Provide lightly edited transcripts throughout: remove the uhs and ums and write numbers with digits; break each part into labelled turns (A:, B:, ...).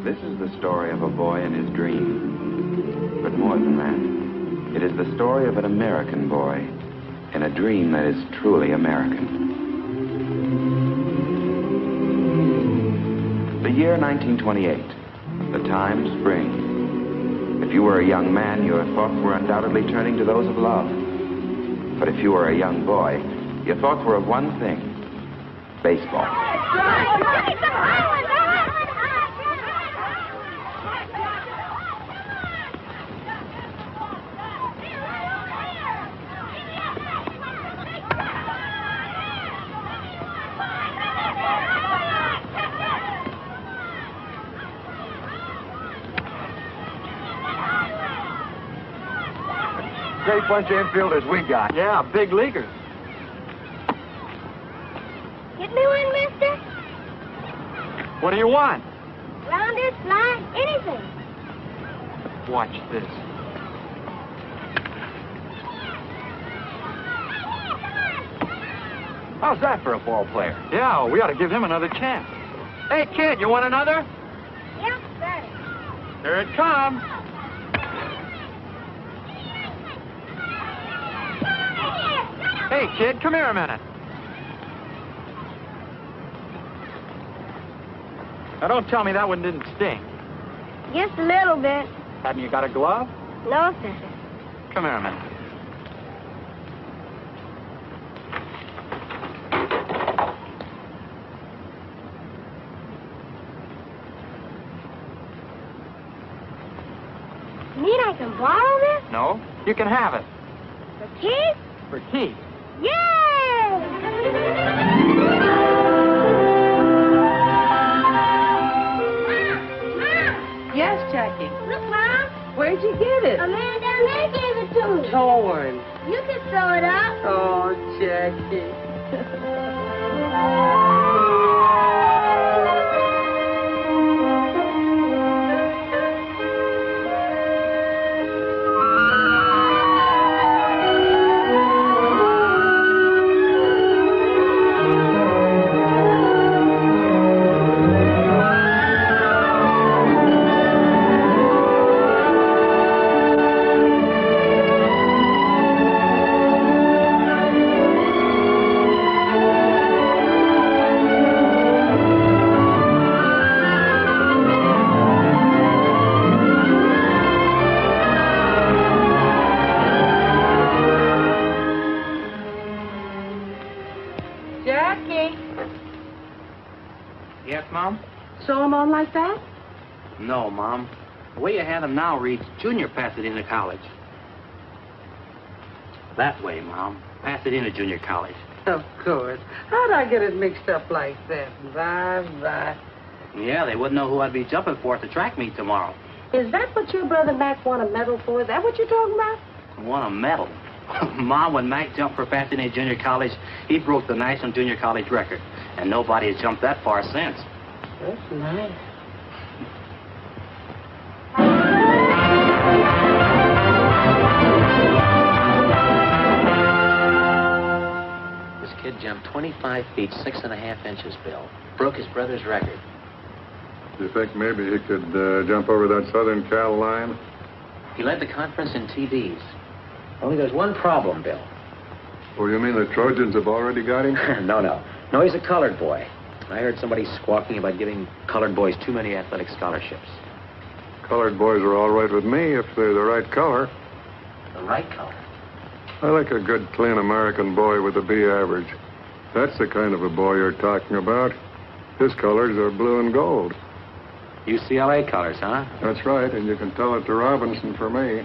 A: This is the story of a boy and his dream. But more than that, it is the story of an American boy in a dream that is truly American. The year 1928, the time spring. If you were a young man, your thoughts were undoubtedly turning to those of love. But if you were a young boy, your thoughts were of one thing: baseball.
B: Great bunch of infielders we got.
C: Yeah, big leaguers.
D: Get me one, mister?
C: What do you want?
D: Rounders, fly, anything.
C: Watch this.
B: How's that for a ball player?
C: Yeah, we ought to give him another chance. Hey, kid, you want another?
D: Yes, sir.
C: Here it comes. Hey, kid, come here a minute. Now, don't tell me that one didn't sting.
D: Just a little bit.
C: Hadn't you got a glove?
D: No, sir.
C: Come here a minute.
D: You mean I can borrow this?
C: No, you can have it.
D: For keys?
C: For keys.
D: Yay!
E: Yes, Jackie.
D: Look, Mom.
E: Where'd you get it?
D: A man down there gave it to me.
E: Torn.
D: You can sew it up.
E: Oh, Jackie.
F: Yes, Mom?
E: Sew them on like that?
F: No, Mom. The way you have them now reads Junior Pasadena College. That way, Mom. Pasadena Junior College.
E: Of course. How'd I get it mixed up like that? Bye.
F: Yeah, they wouldn't know who I'd be jumping for at the track meet tomorrow.
E: Is that what your brother Mac won a medal for? Is that what you're talking about?
F: Won a medal. Mom, when Mac jumped for Pasadena Junior College, he broke the National Junior College record. And nobody has jumped that far since.
E: That's nice.
G: This kid jumped 25 feet, 6.5 inches, Bill. Broke his brother's record.
H: You think maybe he could jump over that Southern Cal line?
G: He led the conference in TVs. Only there's one problem, Bill.
H: Oh, you mean the Trojans have already got him?
G: No, he's a colored boy. I heard somebody squawking about giving colored boys too many athletic scholarships.
H: Colored boys are all right with me if they're the right color.
G: The right color?
H: I like a good, clean American boy with a B average. That's the kind of a boy you're talking about. His colors are blue and gold.
G: UCLA colors, huh?
H: That's right, and you can tell it to Robinson for me.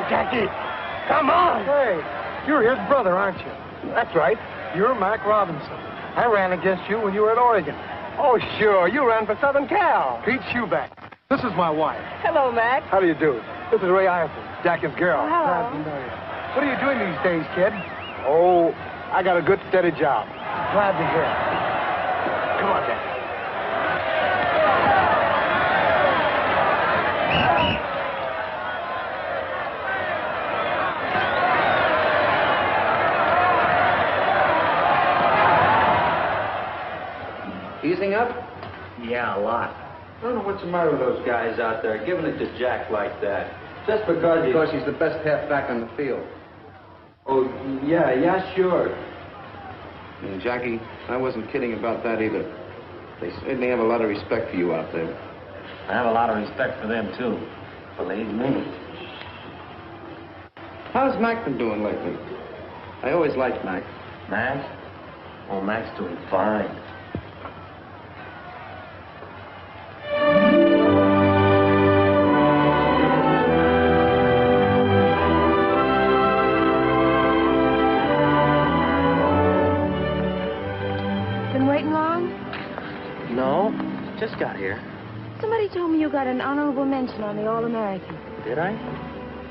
B: Jackie, come on. Hey, you're his brother, aren't you? That's right. You're Mack Robinson. I ran against you when you were at Oregon. Oh, sure. You ran for Southern Cal. Pete Shoeback. This is my wife.
E: Hello, Mac.
B: How do you do? This is Ray Iverson, Jackie's girl.
E: Hello.
B: Glad to know you. What are you doing these days, kid? Oh, I got a good, steady job. Glad to hear it. Come on, Dad.
C: Easing up?
F: Yeah, a lot.
C: I don't know what's the matter with those guys out there, giving it to Jack like that. Just because he's the best halfback on the field. Oh, yeah, sure.
A: And Jackie, I wasn't kidding about that either. They certainly have a lot of respect for you out there.
G: I have a lot of respect for them, too. Believe me.
A: How's Mac been doing lately? I always liked Mac.
G: Mac? Oh, Mac's doing fine.
F: Just got here.
I: Somebody told me you got an honorable mention on the All-American.
F: Did I?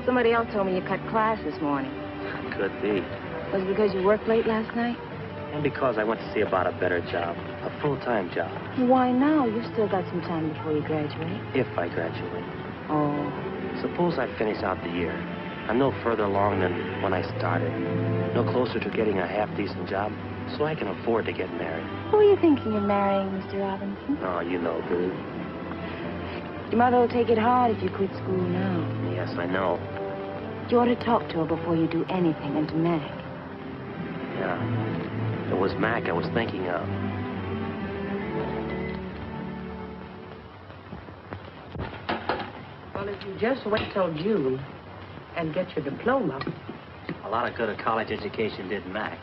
I: Somebody else told me you cut class this morning.
F: Could be.
I: Was it because you worked late last night?
F: And because I went to see about a better job. A full-time job.
I: Why now? You've still got some time before you graduate.
F: If I graduate.
I: Oh.
F: Suppose I finish out the year. I'm no further along than when I started. No closer to getting a half-decent job, so I can afford to get married.
I: Who are you thinking of marrying, Mr. Robinson?
F: Oh, you know, dude.
I: Your mother will take it hard if you quit school now.
F: Yes, I know.
I: You ought to talk to her before you do anything, and to Mac.
F: Yeah. It was Mac I was thinking of.
E: Well, if you just wait till June and get your diploma.
F: A lot of good a college education did Mac.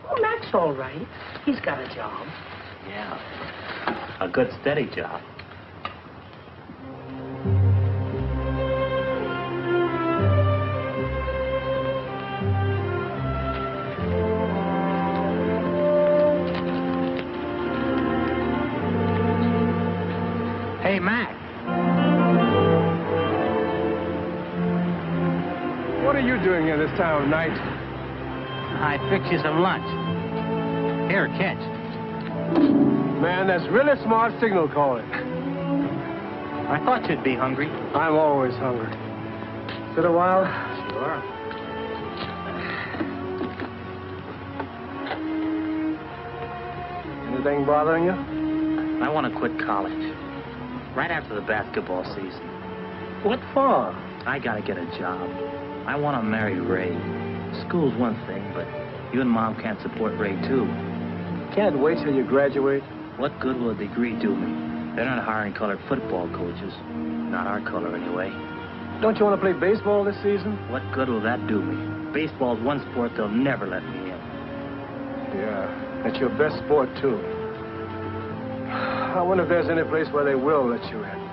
E: Oh, Mac's all right. He's got a job.
F: Yeah. A good, steady job.
C: Hey, Mac.
B: What are you doing here this time of night?
C: I fixed you some lunch. Here, catch.
B: Man, that's really smart signal calling.
C: I thought you'd be hungry.
B: I'm always hungry. Sit a while?
C: Sure.
B: Anything bothering you?
F: I want to quit college. Right after the basketball season.
B: What for?
F: I gotta get a job. I want to marry Ray. School's one thing, but you and Mom can't support Ray, too.
B: Can't wait till you graduate.
F: What good will a degree do me? They're not hiring colored football coaches. Not our color, anyway.
B: Don't you want to play baseball this season?
F: What good will that do me? Baseball's one sport they'll never let me in.
B: Yeah, that's your best sport, too. I wonder if there's any place where they will let you in.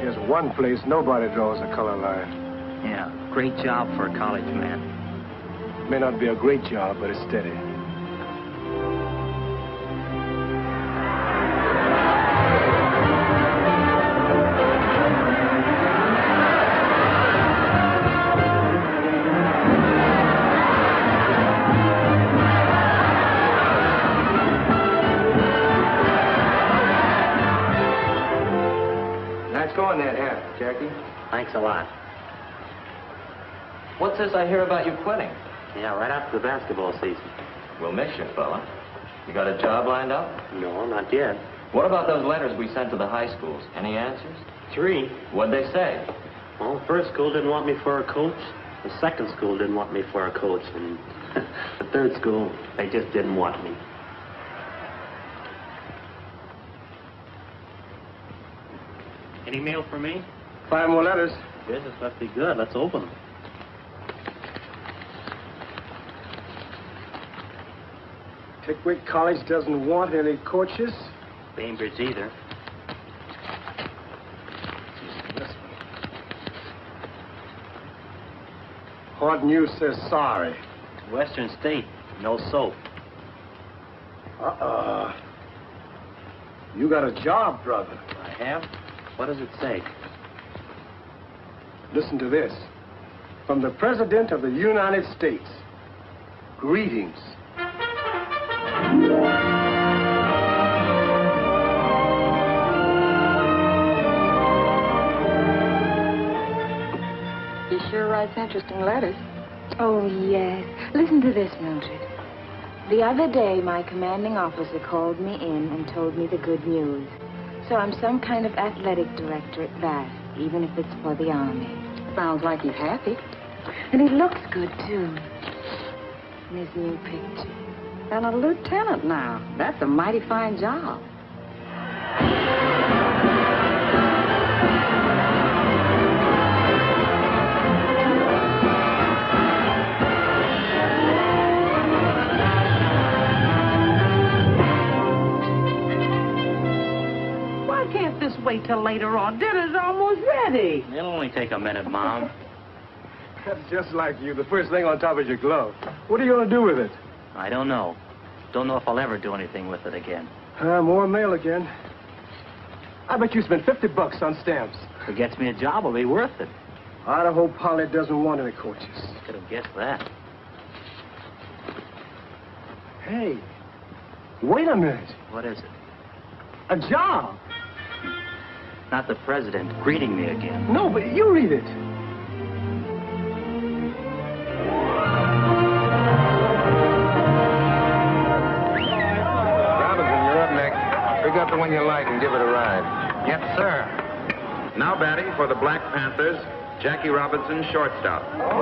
B: There's one place nobody draws a color line.
F: Yeah, great job for a college man.
B: May not be a great job, but it's steady.
A: Nice going that hat, Jackie.
F: Thanks a lot.
G: What's this I hear about you quitting?
F: Yeah, right after the basketball season.
G: We'll miss you, fella. You got a job lined up?
F: No, not yet.
G: What about those letters we sent to the high schools? Any answers?
F: 3.
G: What'd they say?
F: Well, the first school didn't want me for a coach. The second school didn't want me for a coach. And the third school, they just didn't want me. Any mail for me?
B: 5 more letters.
F: Business must be good. Let's open them.
B: Pickwick College doesn't want any coaches.
F: Bainbridge either.
B: Hot News says sorry.
F: Western State, no soap.
B: You got a job, brother.
F: I have? What does it say?
B: Listen to this. From the President of the United States. Greetings.
E: He sure writes interesting letters.
I: Oh, yes. Listen to this, Mildred. The other day, my commanding officer called me in and told me the good news. So I'm some kind of athletic director at last, even if it's for the Army.
E: Sounds like he's happy.
I: And he looks good, too. In his new picture.
E: And a lieutenant now. That's a mighty fine job. Wait till later on. Dinner's almost ready.
F: It'll only take a minute, Mom.
B: That's just like you. The first thing on top is your glove. What are you going to do with it?
F: I don't know. Don't know if I'll ever do anything with it again.
B: More mail again. I bet you spent $50 on stamps.
F: If it gets me a job, it'll be worth it.
B: I hope Polly doesn't want any coaches.
F: Could have guessed that.
B: Hey, wait a minute.
F: What is it?
B: A job.
F: Not the president greeting me again.
B: No, but you read it.
A: Robinson, you're up next. Pick up the one you like and give it a ride.
F: Yes, sir.
A: Now batting for the Black Panthers, Jackie Robinson, shortstop.
H: All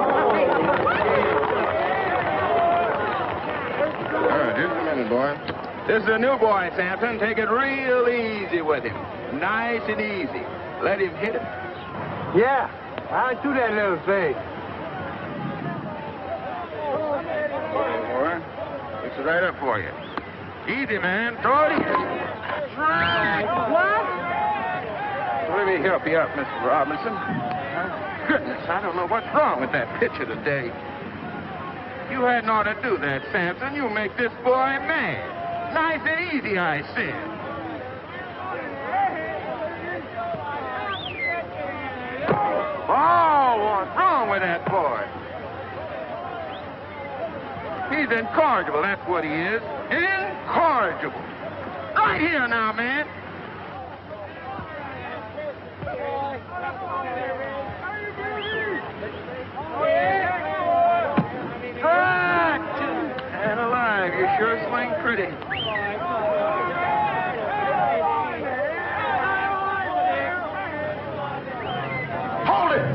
H: right, here's the minute, boy.
A: This is a new boy, Sampson. Take it real easy with him. Nice and easy. Let him hit it.
B: Yeah, I do that little thing.
A: Boy, fix it right up for you. Easy, man. Throw it easy. Right. What? Let me help you up, Mr. Robinson. Goodness, I don't know what's wrong with that pitcher today. You hadn't ought to do that, Sampson. You make this boy mad. Nice and easy, I said. Oh, what's wrong with that boy? He's incorrigible, that's what he is. Incorrigible. Right here now, man. Strike! And alive, you sure swing pretty. Hold it!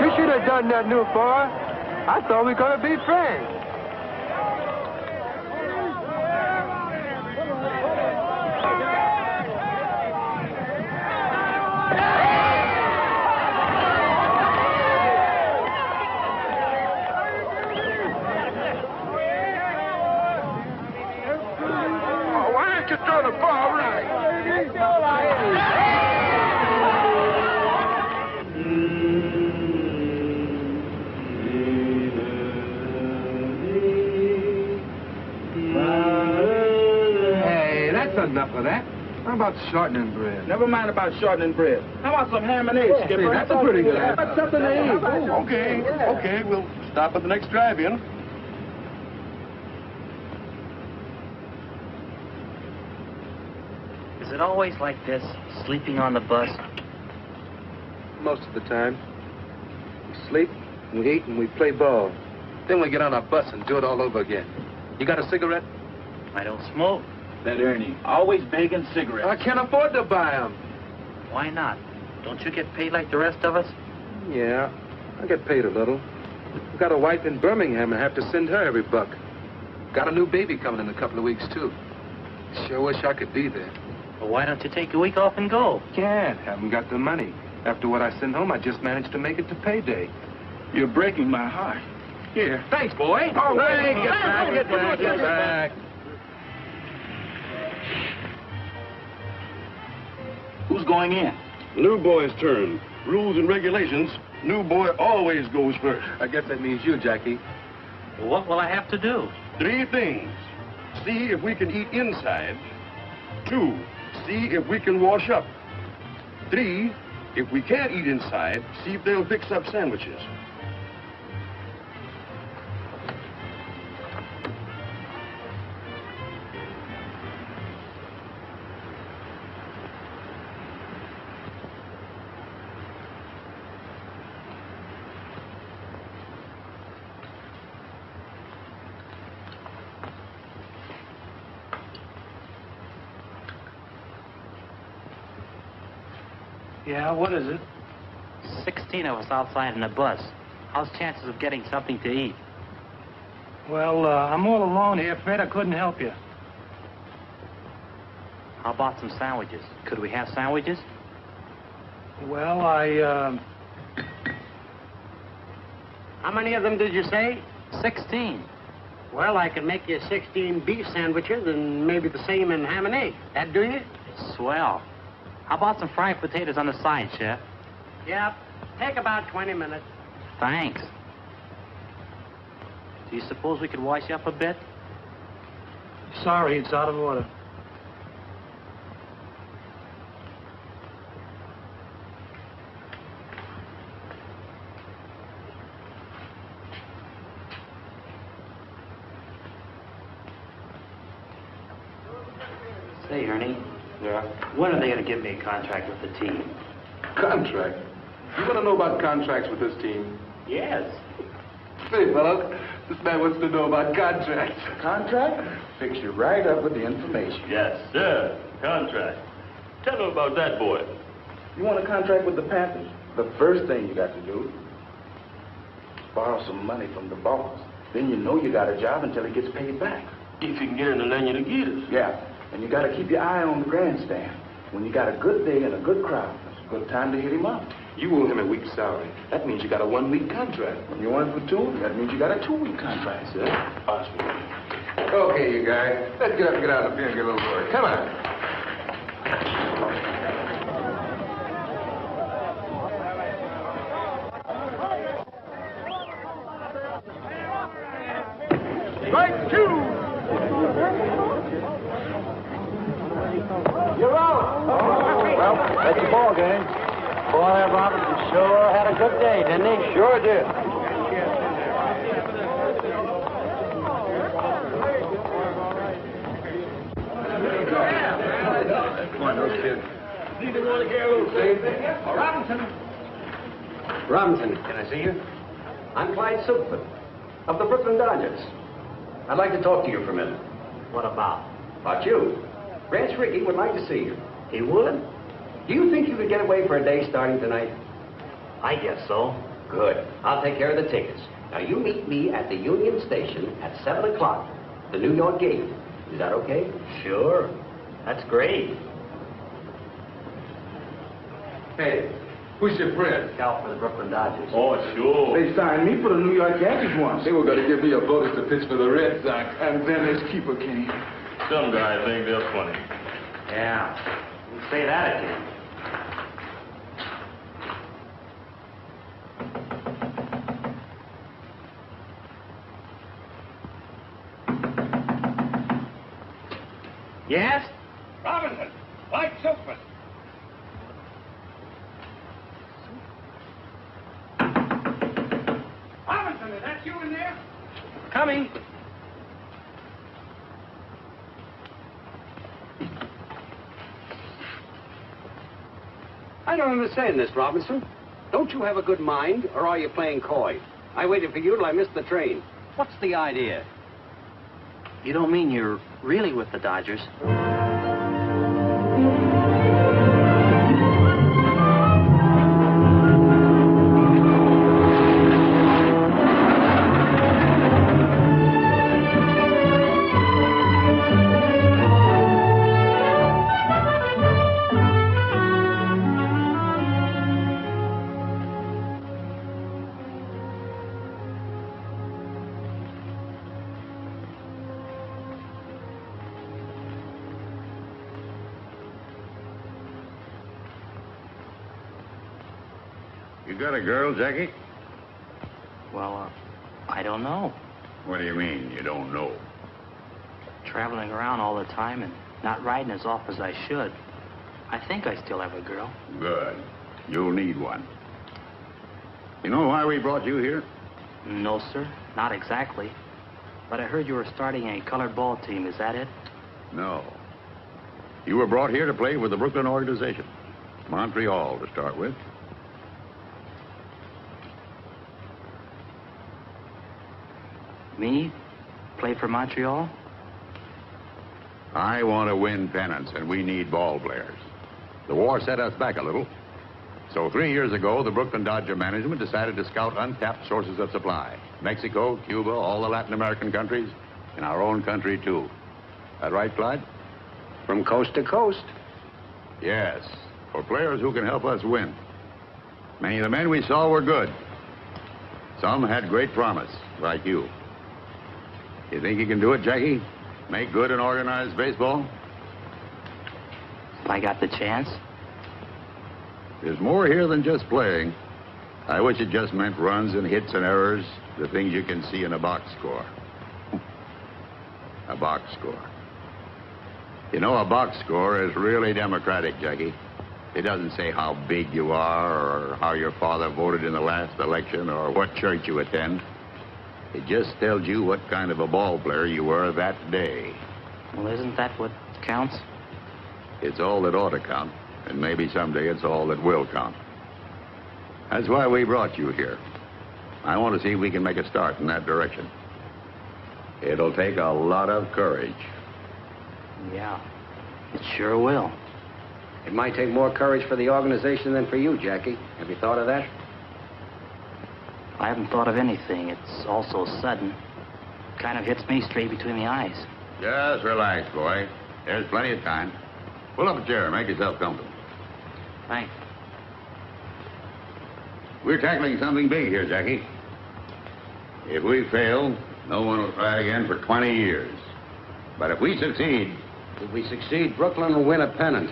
B: You should have done that, new boy. I thought we were going to be friends.
A: Throw the ball right.
B: Hey, that's enough of that. How about shortening bread?
C: Never mind about shortening bread. How about some ham and eggs, Skipper?
B: That's a pretty good idea.
C: How about something to eat?
H: Okay, we'll stop at the next drive-in.
F: Is it always like this, sleeping on the bus?
B: Most of the time. We sleep, we eat, and we play ball. Then we get on our bus and do it all over again. You got a cigarette?
F: I don't smoke.
C: That Ernie, always begging cigarettes.
B: I can't afford to buy them.
F: Why not? Don't you get paid like the rest of us?
B: Yeah, I get paid a little. I've got a wife in Birmingham and have to send her every buck. Got a new baby coming in a couple of weeks, too. Sure wish I could be there.
F: Well, why don't you take a week off and go?
B: Can't. Haven't got the money. After what I send home, I just managed to make it to payday.
C: You're breaking my heart. Here, thanks, boy.
B: Oh,
C: hey,
B: get back.
C: Who's going in?
H: New boy's turn. Rules and regulations. New boy always goes first.
B: I guess that means you, Jackie.
F: What will I have to do?
H: 3 things.
J: see if we can eat inside. 2, see if we can wash up. 3, if we can't eat inside, see if they'll fix up sandwiches.
B: Yeah, what is it?
F: 16 of us outside in a bus. How's chances of getting something to eat?
B: Well, I'm all alone here, Fred. I couldn't help you.
F: How about some sandwiches? Could we have sandwiches?
B: Well,
K: How many of them did you say?
F: 16.
K: Well, I can make you 16 beef sandwiches and maybe the same in ham and egg. That do you?
F: Swell. How about some fried potatoes on the side, Chef?
K: Yep. Take about 20 minutes.
F: Thanks. Do you suppose we could wash you up a bit?
B: sorry, it's out of order.
F: Say, Ernie. Yeah? When are they going to give me a contract with the team?
J: Contract? You want to know about contracts with this team?
F: Yes.
J: Say, fellas, this man wants to know about contracts.
L: Contract? Fix you right up with the information.
M: Yes, sir. Contract. Tell him about that, boy.
L: You want a contract with the Panthers? The first thing you got to do is borrow some money from the boss. Then you know you got a job until he gets paid back.
M: If you can get in the lanyard to get us.
L: Yeah, and you got to keep your eye on the grandstand. When you got a good day and a good crowd, it's a good time to hit him up.
J: You owe him a week's salary. That means you got a 1-week contract.
L: When you want it for 2, that means you got a 2-week contract, sir.
J: Possible.
H: Okay, you guys. Let's get up and get out of here and get a little work. Come on.
B: Strike 2! You're out!
C: Well, that's the ball game. Boy, Robinson sure had a good day, didn't he? Sure did.
H: Come on, those kids.
C: Robinson, can I see you? I'm Clyde Sukeforth of the Brooklyn Dodgers. I'd like to talk to you for a minute.
F: What about?
C: About you. Branch Rickey would like to see you.
F: He would?
C: Do you think you could get away for a day starting tonight?
F: I guess so.
C: Good. I'll take care of the tickets. Now, you meet me at the Union Station at 7 o'clock, the New York gate. Is that okay?
F: Sure. That's great.
H: Hey, who's your friend?
F: Scout for the Brooklyn Dodgers.
M: Oh, sure.
L: They signed me for the New York Yankees once.
H: They were going to give me a bonus to pitch for the Red Sox, and then his keeper came.
M: Some guys think they're funny.
F: Yeah. You say that again. Yes?
B: Robinson, Clyde Sukeforth. Robinson, is that you in there?
F: Coming.
K: I don't understand this, Robinson. Don't you have a good mind, or are you playing coy? I waited for you till I missed the train. What's the idea?
F: You don't mean you're really with the Dodgers?
H: You got a girl, Jackie?
F: Well, I don't know.
H: What do you mean, you don't know?
F: traveling around all the time and not riding as often as I should. I think I still have a girl.
N: Good. You'll need one. You know why we brought you here?
F: No, sir. Not exactly. But I heard you were starting a colored ball team. Is that it?
N: No. You were brought here to play with the Brooklyn organization. Montreal, to start with.
F: Me? Play for Montreal?
N: I want to win pennants, and we need ball players. The war set us back a little. So 3 years ago, the Brooklyn Dodger management decided to scout untapped sources of supply. Mexico, Cuba, all the Latin American countries, and our own country, too. That right, Clyde?
K: From coast to coast.
N: Yes, for players who can help us win. Many of the men we saw were good. Some had great promise, like you. You think you can do it, Jackie? Make good and organized baseball?
F: If I got the chance.
N: There's more here than just playing. I wish it just meant runs and hits and errors, the things you can see in a box score. A box score. You know, a box score is really democratic, Jackie. It doesn't say how big you are or how your father voted in the last election or what church you attend. It just tells you what kind of a ball player you were that day.
F: Well, isn't that what counts?
N: It's all that ought to count, and maybe someday it's all that will count. That's why we brought you here. I want to see if we can make a start in that direction. It'll take a lot of courage.
F: Yeah, it sure will.
K: It might take more courage for the organization than for you, Jackie. Have you thought of that?
F: I haven't thought of anything. It's all so sudden. Kind of hits me straight between the eyes.
N: Just relax, boy. There's plenty of time. Pull up a chair. Make yourself comfortable.
F: Thanks.
N: We're tackling something big here, Jackie. If we fail, no one will try again for 20 years. But if we succeed...
K: If we succeed, Brooklyn will win a pennant.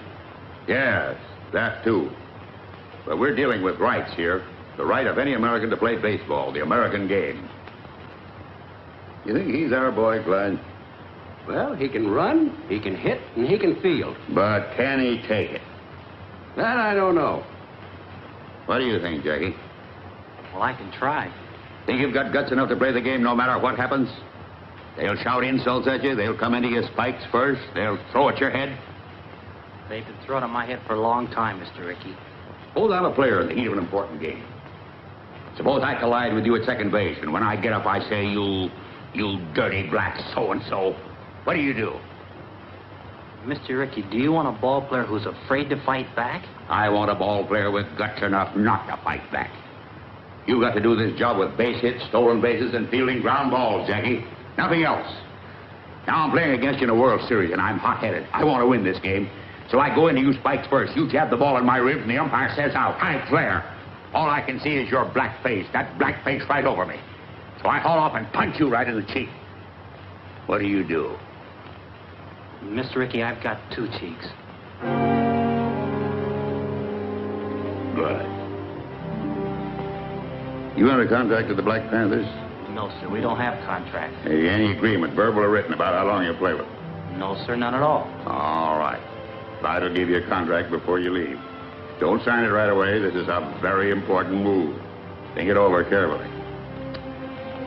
N: Yes, that too. But we're dealing with rights here. The right of any American to play baseball, the American game. You think he's our boy, Clyde?
K: Well, he can run, he can hit, and he can field.
N: But can he take it?
K: That I don't know.
N: What do you think, Jackie?
F: Well, I can try.
N: Think you've got guts enough to play the game no matter what happens? They'll shout insults at you. They'll come into your spikes first. They'll throw at your head.
F: They've been throwing at my head for a long time, Mr. Rickey.
N: Hold out a player in the heat of an important game. Suppose I collide with you at second base, and when I get up, I say, you dirty black so-and-so. What do you do?
F: Mr. Rickey, do you want a ball player who's afraid to fight back?
N: I want a ball player with guts enough not to fight back. You got to do this job with base hits, stolen bases, and fielding ground balls, Jackie. Nothing else. Now I'm playing against you in a World Series, and I'm hot-headed. I want to win this game. So I go in and you spikes first. You jab the ball in my ribs, and the umpire says out. I flare. All I can see is your black face, that black face right over me. So I haul off and punch you right in the cheek. What do you do?
F: Mr. Rickey, I've got two cheeks.
N: Good. You under contract with the Black Panthers?
F: No, sir, we don't have contracts.
N: Any agreement, verbal or written, about how long you'll play with them?
F: No, sir, none at all.
N: All right. Clyde will give you a contract before you leave. Don't sign it right away. This is a very important move. Think it over carefully.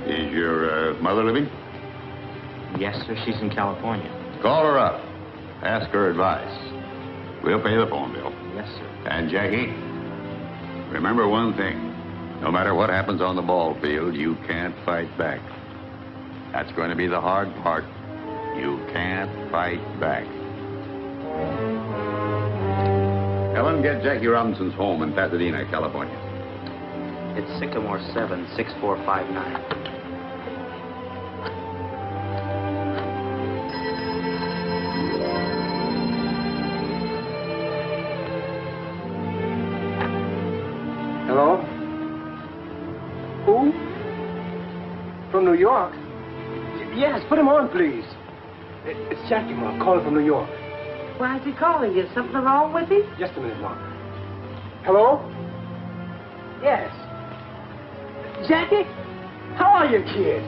N: Is your mother living?
F: Yes, sir, she's in California.
N: Call her up. Ask her advice. We'll pay the phone bill.
F: Yes, sir.
N: And, Jackie, remember one thing. No matter what happens on the ball field, you can't fight back. That's going to be the hard part. You can't fight back. Helen, get Jackie Robinson's home in Pasadena, California.
F: It's Sycamore 7, 6459.
B: Hello? Who? From New York? Yes, put him on, please. It's Jackie, Mom, calling from New York.
E: Why is he calling you? Something wrong with him?
B: Just a minute, Mom. Hello? Yes. Jackie? How are you, kid?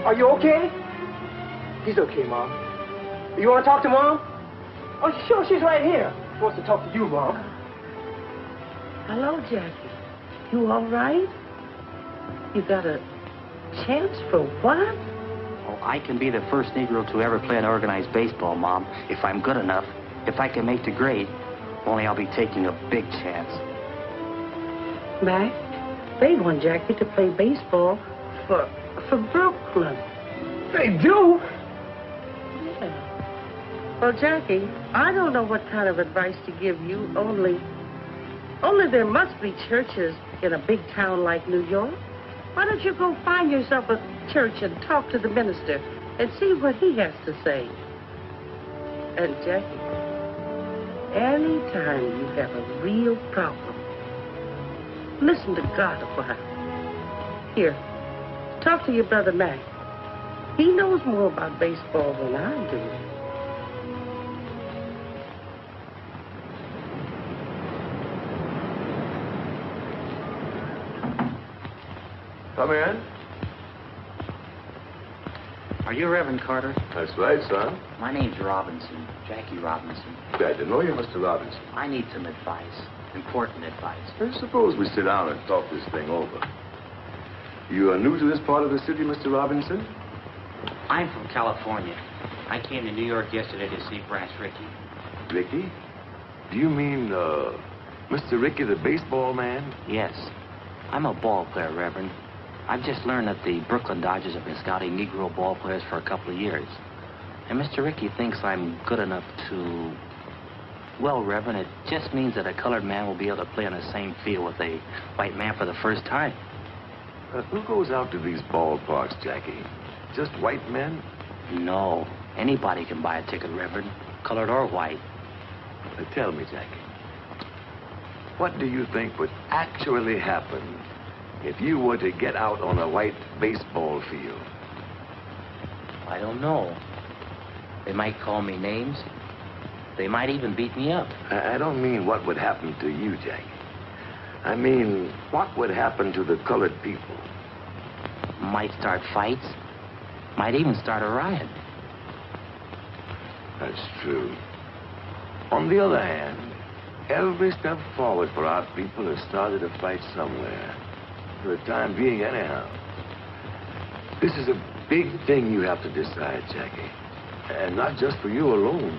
B: Are you okay? He's okay, Mom. You want to talk to Mom? Oh, sure, she's right here. She wants to talk to you, Mom.
E: Hello, Jackie. You all right? You got a chance for what?
F: Oh, I can be the first Negro to ever play an organized baseball, Mom, if I'm good enough. If I can make the grade. Only I'll be taking a big chance.
E: Mac, they want Jackie to play baseball for Brooklyn.
B: They do?
E: Yeah. Well, Jackie, I don't know what kind of advice to give you, only there must be churches in a big town like New York. Why don't you go find yourself a church and talk to the minister and see what he has to say? And Jackie, anytime you have a real problem, listen to God a while. Here, talk to your brother Mac. He knows more about baseball than I do.
J: Come in.
F: Are you Reverend Carter?
J: That's right, son.
F: My name's Robinson, Jackie Robinson.
J: Glad to know you, Mr. Robinson.
F: I need some advice, important advice.
J: I suppose we sit down and talk this thing over. You are new to this part of the city, Mr. Robinson?
F: I'm from California. I came to New York yesterday to see Branch Rickey.
J: Rickey? Do you mean, Mr. Rickey, the baseball man?
F: Yes. I'm a ball player, Reverend. I've just learned that the Brooklyn Dodgers have been scouting Negro ball players for a couple of years. And Mr. Rickey thinks I'm good enough to... Well, Reverend, it just means that a colored man will be able to play on the same field with a white man for the first time.
J: Who goes out to these ballparks, Jackie? Just white men?
F: No. Anybody can buy a ticket, Reverend, colored or white.
J: Tell me, Jackie, what do you think would actually happen if you were to get out on a white baseball field?
F: I don't know. They might call me names. They might even beat me up.
J: I don't mean what would happen to you, Jackie. I mean, what would happen to the colored people?
F: Might start fights. Might even start a riot.
J: That's true. On the other hand, every step forward for our people has started a fight somewhere. For the time being, anyhow. This is a big thing you have to decide, Jackie. And not just for you alone.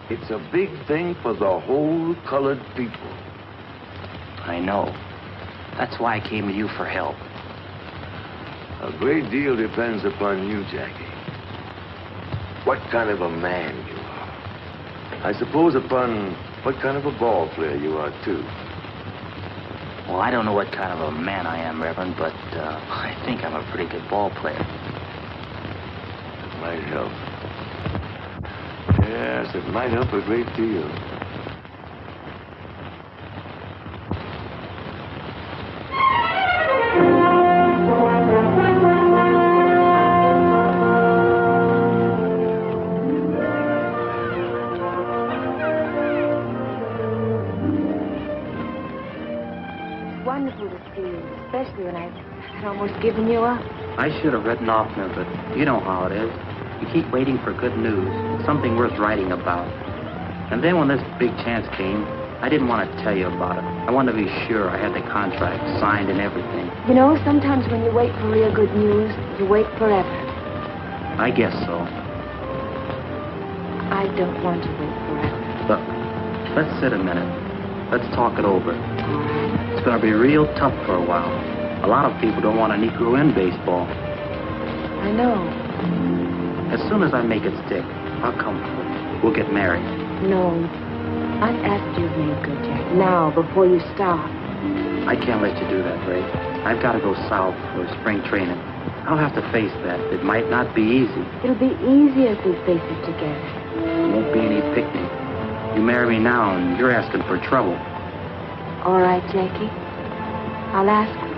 J: It's a big thing for the whole colored people.
F: I know. That's why I came to you for help.
J: A great deal depends upon you, Jackie. What kind of a man you are. I suppose upon what kind of a ball player you are, too.
F: Well, I don't know what kind of a man I am, Reverend, but I think I'm a pretty good ball player.
J: It might help. Yes, it might help a great deal.
I: Wonderful to see you, especially when I'd almost given you up.
F: I should have written oftener, but you know how it is. You keep waiting for good news, something worth writing about. And then when this big chance came, I didn't want to tell you about it. I wanted to be sure I had the contract signed and everything.
I: You know, sometimes when you wait for real good news, you wait forever.
F: I guess so.
I: I don't want to wait forever.
F: Look, let's sit a minute. Let's talk it over. It's going to be real tough for a while. A lot of people don't want a Negro in baseball.
I: I know.
F: As soon as I make it stick, I'll come for it. We'll get married.
I: No. Not after you've made good, Jack. Now, before you stop.
F: I can't let you do that, Ray. I've got to go south for spring training. I'll have to face that. It might not be easy.
I: It'll be easier if we face it together.
F: It won't be any picnic. You marry me now, and you're asking for trouble.
I: All right, Jackie. I'll ask for it.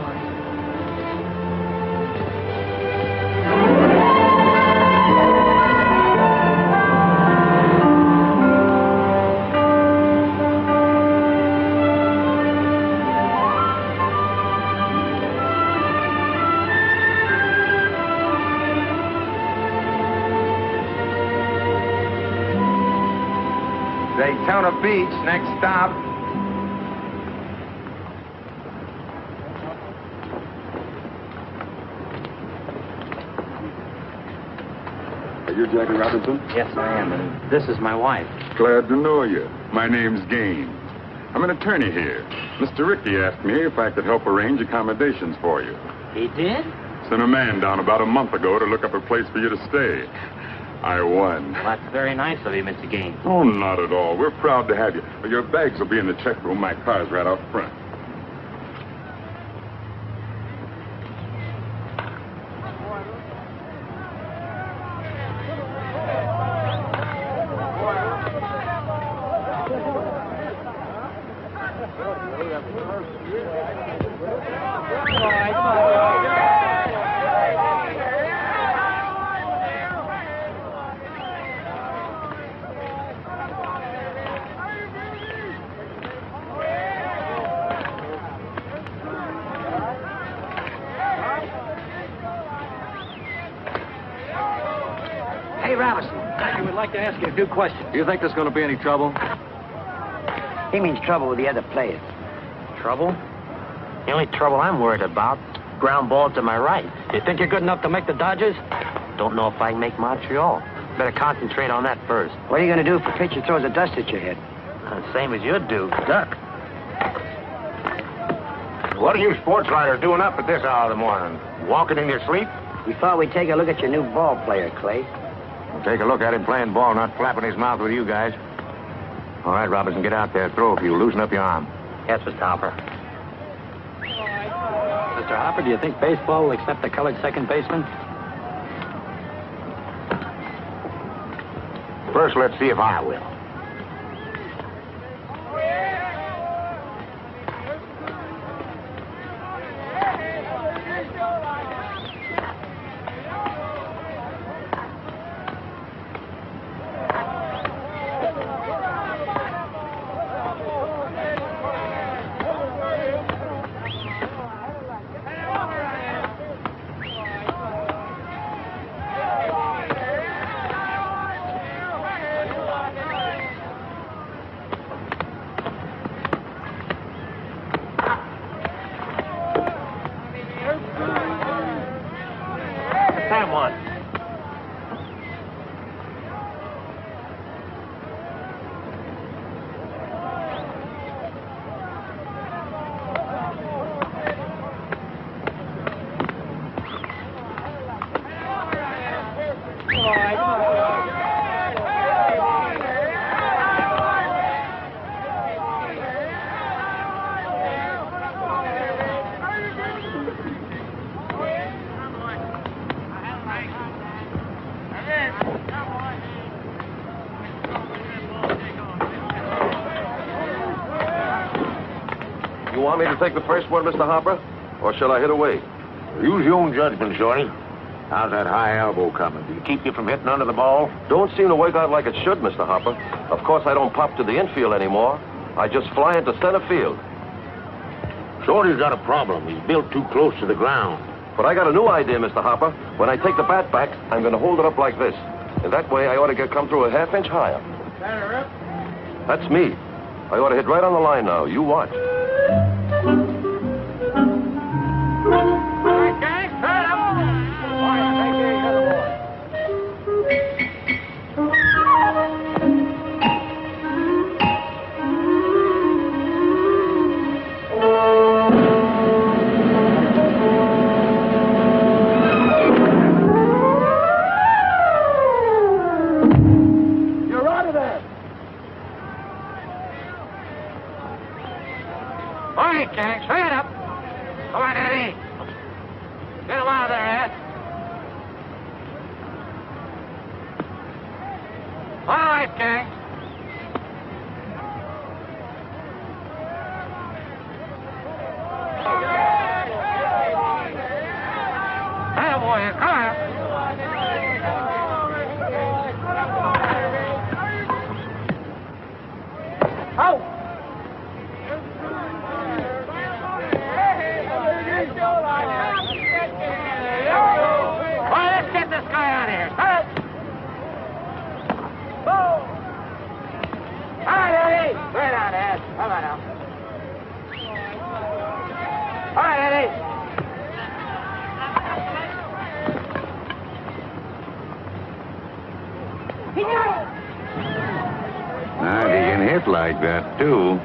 A: Daytona Beach, next stop.
H: Are you Jackie Robinson?
F: Yes, I am, and this is my wife.
H: Glad to know you. My name's Gaines. I'm an attorney here. Mr. Rickey asked me if I could help arrange accommodations for you.
F: He did?
H: Sent a man down about a month ago to look up a place for you to stay. I won.
F: Well, that's very nice of you, Mr. Gaines.
H: Oh, not at all. We're proud to have you. Your bags will be in the check room. My car's right out front.
K: Hey, Robinson, I would like to ask you a few questions.
O: Do you think there's going to be any trouble?
K: He means trouble with the other players.
F: Trouble? The only trouble I'm worried about, ground ball to my right.
K: You think you're good enough to make the Dodgers?
F: Don't know if I can make Montreal. Better concentrate on that first.
K: What are you going to do if a pitcher throws a dust at your head?
F: Same as you'd do, duck.
N: What are you sports writers doing up at this hour of the morning? Walking in your sleep?
K: We thought we'd take a look at your new ball player, Clay.
N: Well, take a look at him playing ball, not flapping his mouth with you guys. All right, Robinson, get out there. Throw a few. Loosen up your arm.
F: Yes, Mr. Hopper.
K: Mr. Hopper, do you think baseball will accept a colored second baseman?
N: First, let's see if I will.
O: You want me to take the first one, Mr. Hopper? Or shall I hit away?
N: Use your own judgment, Shorty. How's that high elbow coming? Do you keep you from hitting under the ball?
O: Don't seem to work out like it should, Mr. Hopper. Of course, I don't pop to the infield anymore. I just fly into center field.
N: Shorty's got a problem. He's built too close to the ground.
O: But I got a new idea, Mr. Hopper. When I take the bat back, I'm going to hold it up like this. And that way, I ought to come through a half-inch higher. That's me. I ought to hit right on the line now. You watch.
N: act like that, too.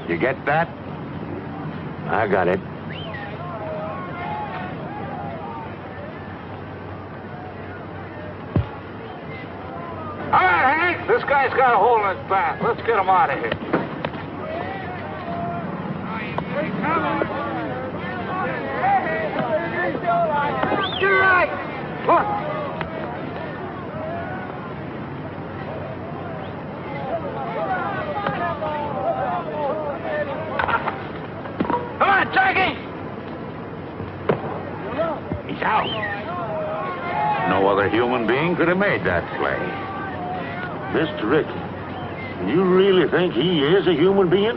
N: You get that?
J: I got it.
N: All right, Hank. This guy's got a hole in his back. Let's get him out of here.
B: You're right.
N: Look. Come on, Jackie!
J: He's out. No other human being could have made that play.
O: Mr. Rickey, you really think he is a human being?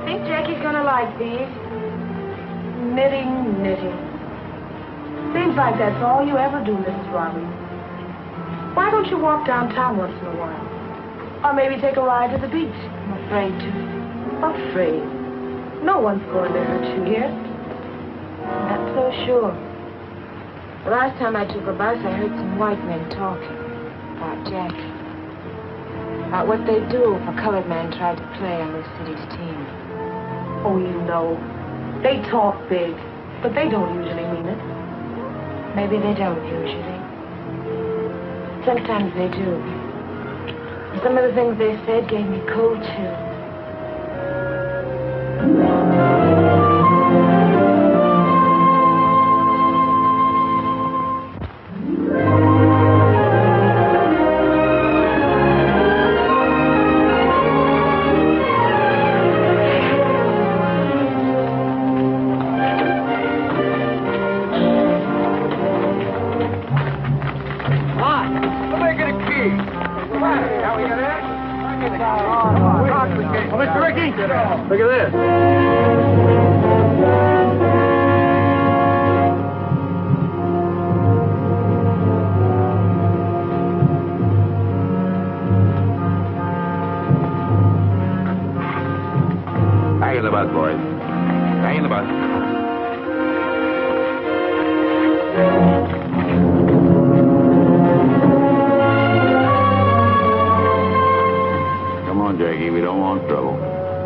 I: Think Jackie's gonna like these?
E: Knitting, knitting. Seems like that's all you ever do, Mrs. Robbins. Why don't you walk downtown once in a while? Or maybe take a ride to the beach?
I: I'm afraid to.
E: Afraid? No one's going to hurt you here.
I: Not so sure. The last time I took a bus, I heard some white men talking about Jackie. About what they'd do if a colored man tried to play on this city's team.
E: Oh, you know, they talk big, but they don't usually mean it.
I: Maybe they don't usually. Sometimes they do. And some of the things they said gave me cold chills.
B: Mr. Rickey, look at this.
N: Hang in the bus, boys. Hang in the bus. Come on, Jackie. We don't want trouble.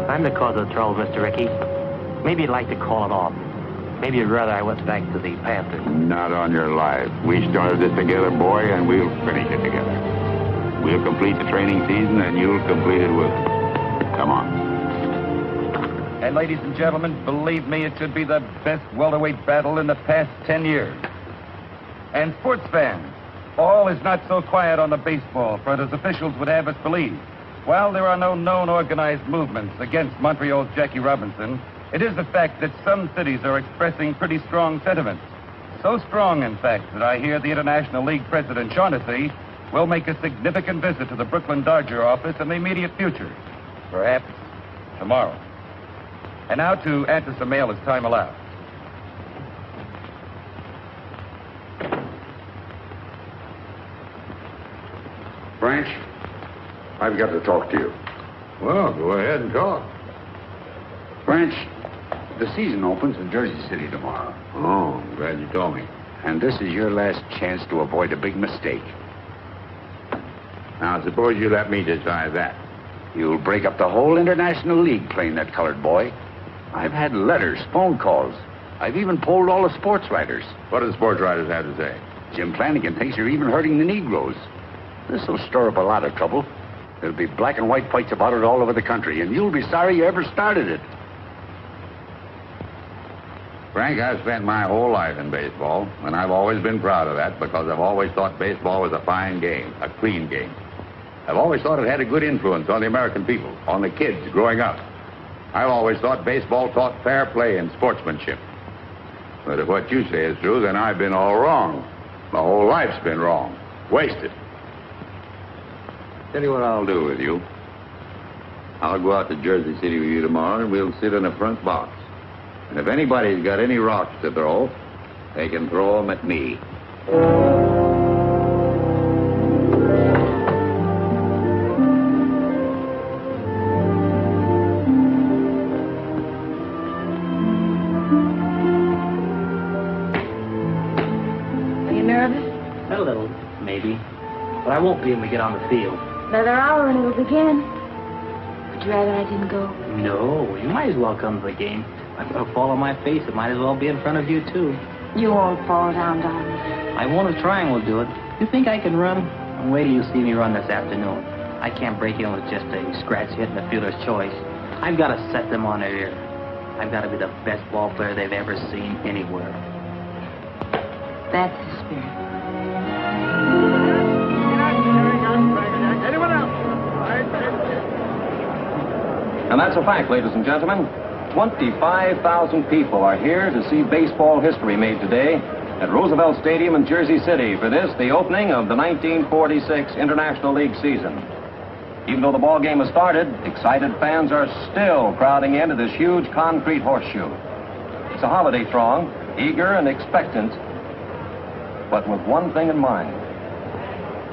F: I'm the cause of the trouble, Mr. Rickey. Maybe you'd like to call it off. Maybe you'd rather I went back to the Panthers.
N: Not on your life. We started this together, boy, and we'll finish it together. We'll complete the training season, and you'll complete it with us. Come on.
P: And ladies and gentlemen, believe me, it should be the best welterweight battle in the past 10 years. And sports fans, all is not so quiet on the baseball front as officials would have us believe. While there are no known organized movements against Montreal's Jackie Robinson, it is a fact that some cities are expressing pretty strong sentiments. So strong, in fact, that I hear the International League President Shaughnessy will make a significant visit to the Brooklyn Dodger office in the immediate future. Perhaps tomorrow. And now to answer some mail as time allows.
N: Branch, I've got to talk to you.
H: Well, go ahead and talk.
N: Branch, the season opens in Jersey City tomorrow.
H: Oh, I'm glad you told me.
N: And this is your last chance to avoid a big mistake.
H: Now, suppose you let me decide that.
N: You'll break up the whole International League playing that colored boy. I've had letters, phone calls. I've even polled all the sports writers.
H: What do the sports writers have to say?
N: Jim Flanagan thinks you're even hurting the Negroes. This will stir up a lot of trouble. There'll be black and white fights about it all over the country, and you'll be sorry you ever started it. Frank, I've spent my whole life in baseball, and I've always been proud of that because I've always thought baseball was a fine game, a clean game. I've always thought it had a good influence on the American people, on the kids growing up. I've always thought baseball taught fair play and sportsmanship. But if what you say is true, then I've been all wrong. My whole life's been wrong. Wasted. Tell you what I'll do with you. I'll go out to Jersey City with you tomorrow, and we'll sit in the front box. And if anybody's got any rocks to throw, they can throw them at me.
I: Are you nervous?
F: A little, maybe. But I won't be when we get on the field.
I: Another hour and it'll begin. Would you rather I didn't go?
F: No, you might as well come to the game. If I fall on my face, it might as well be in front of you, too.
I: You won't fall down, darling.
F: I won't if trying will do it. You think I can run? Wait till you see me run this afternoon. I can't break in with just a scratch hit and a fielder's choice. I've got to set them on their ear. I've got to be the best ball player they've ever seen anywhere.
I: That's the spirit.
B: Anyone else?
K: And that's a fact, ladies and gentlemen. 25,000 people are here to see baseball history made today at Roosevelt Stadium in Jersey City for this, the opening of the 1946 International League season. Even though the ball game has started, excited fans are still crowding into this huge concrete horseshoe. It's a holiday throng, eager and expectant, but with one thing in mind.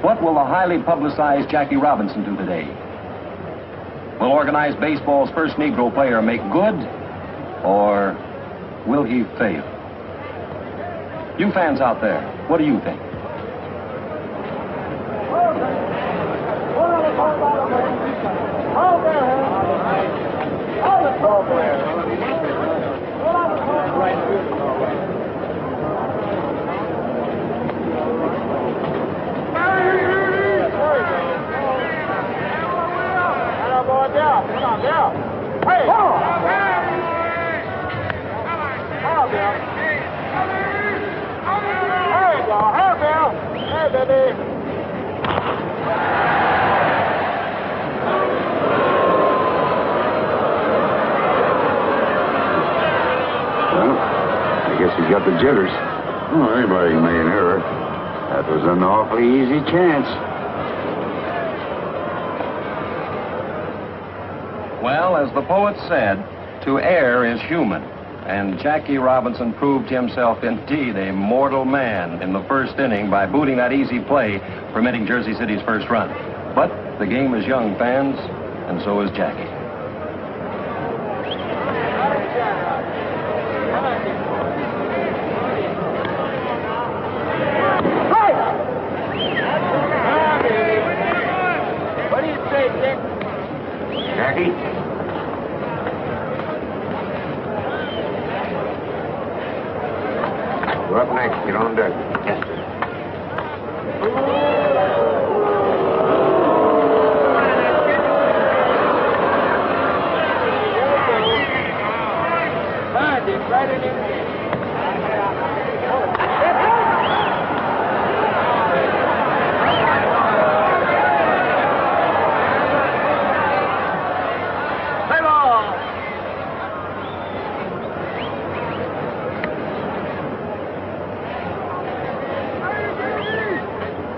K: What will the highly publicized Jackie Robinson do today? Will organized baseball's first Negro player make good, or will he fail? You fans out there, what do you think?
N: I guess he's got the jitters. Oh, anybody can make an error. That was an awfully easy chance.
K: Well, as the poet said, to err is human. And Jackie Robinson proved himself indeed a mortal man in the first inning by booting that easy play, permitting Jersey City's first run. But the game is young, fans, and so is Jackie.
B: What do you say, Dick?
N: Jackie? You're up next. Get on deck. Yes, sir.
B: Right in there.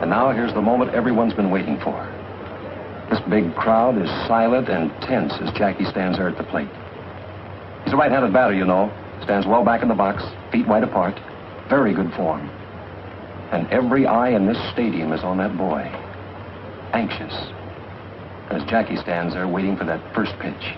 K: And now here's the moment everyone's been waiting for. This big crowd is silent and tense as Jackie stands there at the plate. He's a right-handed batter, you know. Stands well back in the box, feet wide apart. Very good form. And every eye in this stadium is on that boy. Anxious. As Jackie stands there waiting for that first pitch.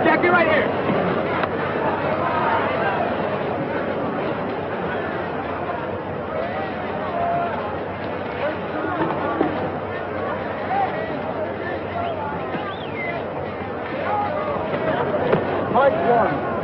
B: Jackie, right here. Mike one.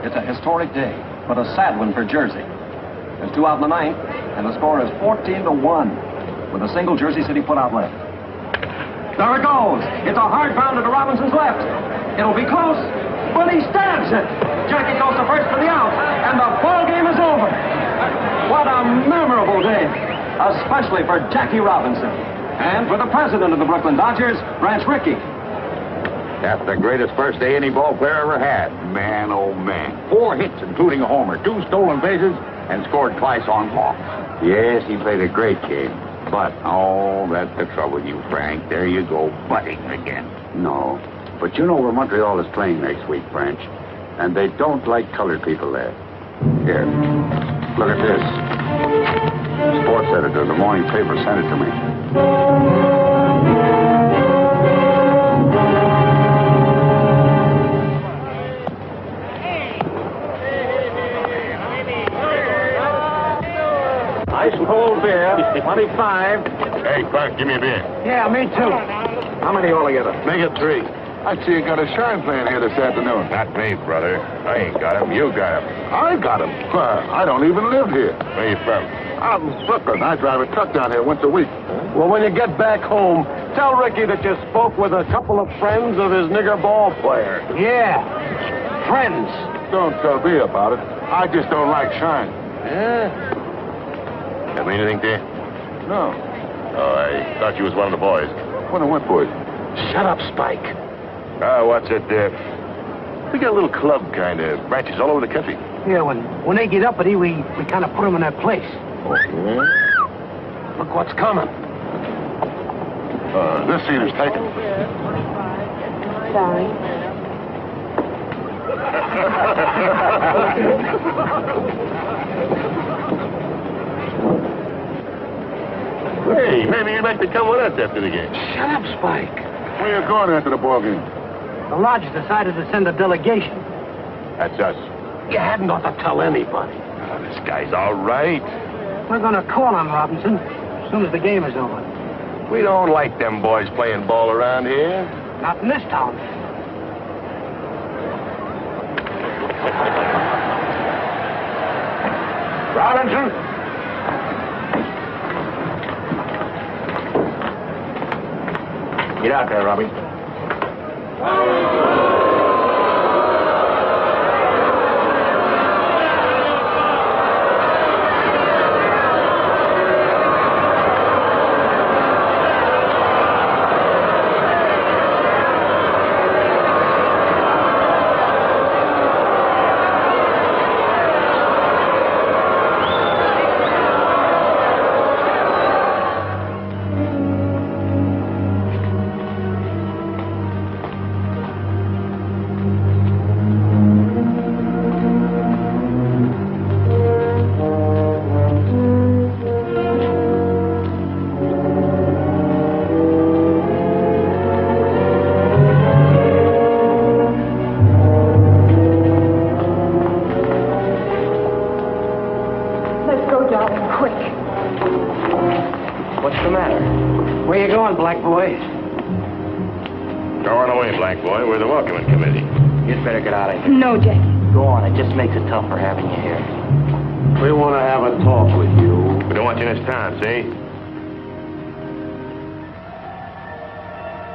K: It's a historic day, but a sad one for Jersey. There's 2 out in the 9th, and the score is 14-1, with a single Jersey City put-out left. There it goes. It's a hard bounder to Robinson's left. It'll be close, but he stabs it. Jackie goes to first for the out, and the ball game is over. What a memorable day, especially for Jackie Robinson, and for the president of the Brooklyn Dodgers, Branch Rickey.
N: That's the greatest first day any ball player ever had. Man, oh man. 4 hits, including a homer, 2 stolen bases, and scored twice on walks. Yes, he played a great game. But, oh, that's the trouble with you, Frank. There you go, butting again.
Q: No. But you know where Montreal is playing next week, Branch. And they don't like colored people there. Here. Look at this. Sports editor of the morning paper sent it to me.
B: Ice cold beer, 25.
H: Hey, Clark, give me a beer.
B: Yeah, me too.
H: How many altogether? Make it 3. I see you got a shine playing here this afternoon.
N: Not me, brother. I ain't got him. You got him.
H: I got him. I don't even live here.
N: Where you from?
H: I'm in Brooklyn. I drive a truck down here once a week.
B: Well, when you get back home, tell Ricky that you spoke with a couple of friends of his nigger ball player. Yeah, friends.
H: Don't tell me about it. I just don't like shine.
B: Yeah?
N: That mean anything to you?
H: No.
N: Oh, I thought you was one of the boys.
H: One of what boys?
B: Shut up, Spike.
N: What's it, we got a little club, kind of, branches all over the country.
B: Yeah, when they get uppity, we kind of put them in their place. Look what's coming.
H: This seat is taken.
I: Sorry.
N: Hey, maybe you'd like to come with us after the game.
B: Shut up, Spike.
H: Where you going after the ball game?
B: The lodge decided to send a delegation.
N: That's us.
B: You hadn't ought to tell anybody.
N: Oh, this guy's all right.
B: We're going to call on Robinson as soon as the game is over.
N: We don't like them boys playing ball around here.
B: Not in this town.
N: Robinson? Get out there, Robbie.
C: Where you going, black boy?
O: Go on away, black boy. We're the welcoming committee.
C: You'd better get out of here.
R: No, Jackie.
F: Go on. It just makes it tougher having you here.
O: We want to have a talk with you. We don't want you in this town, see?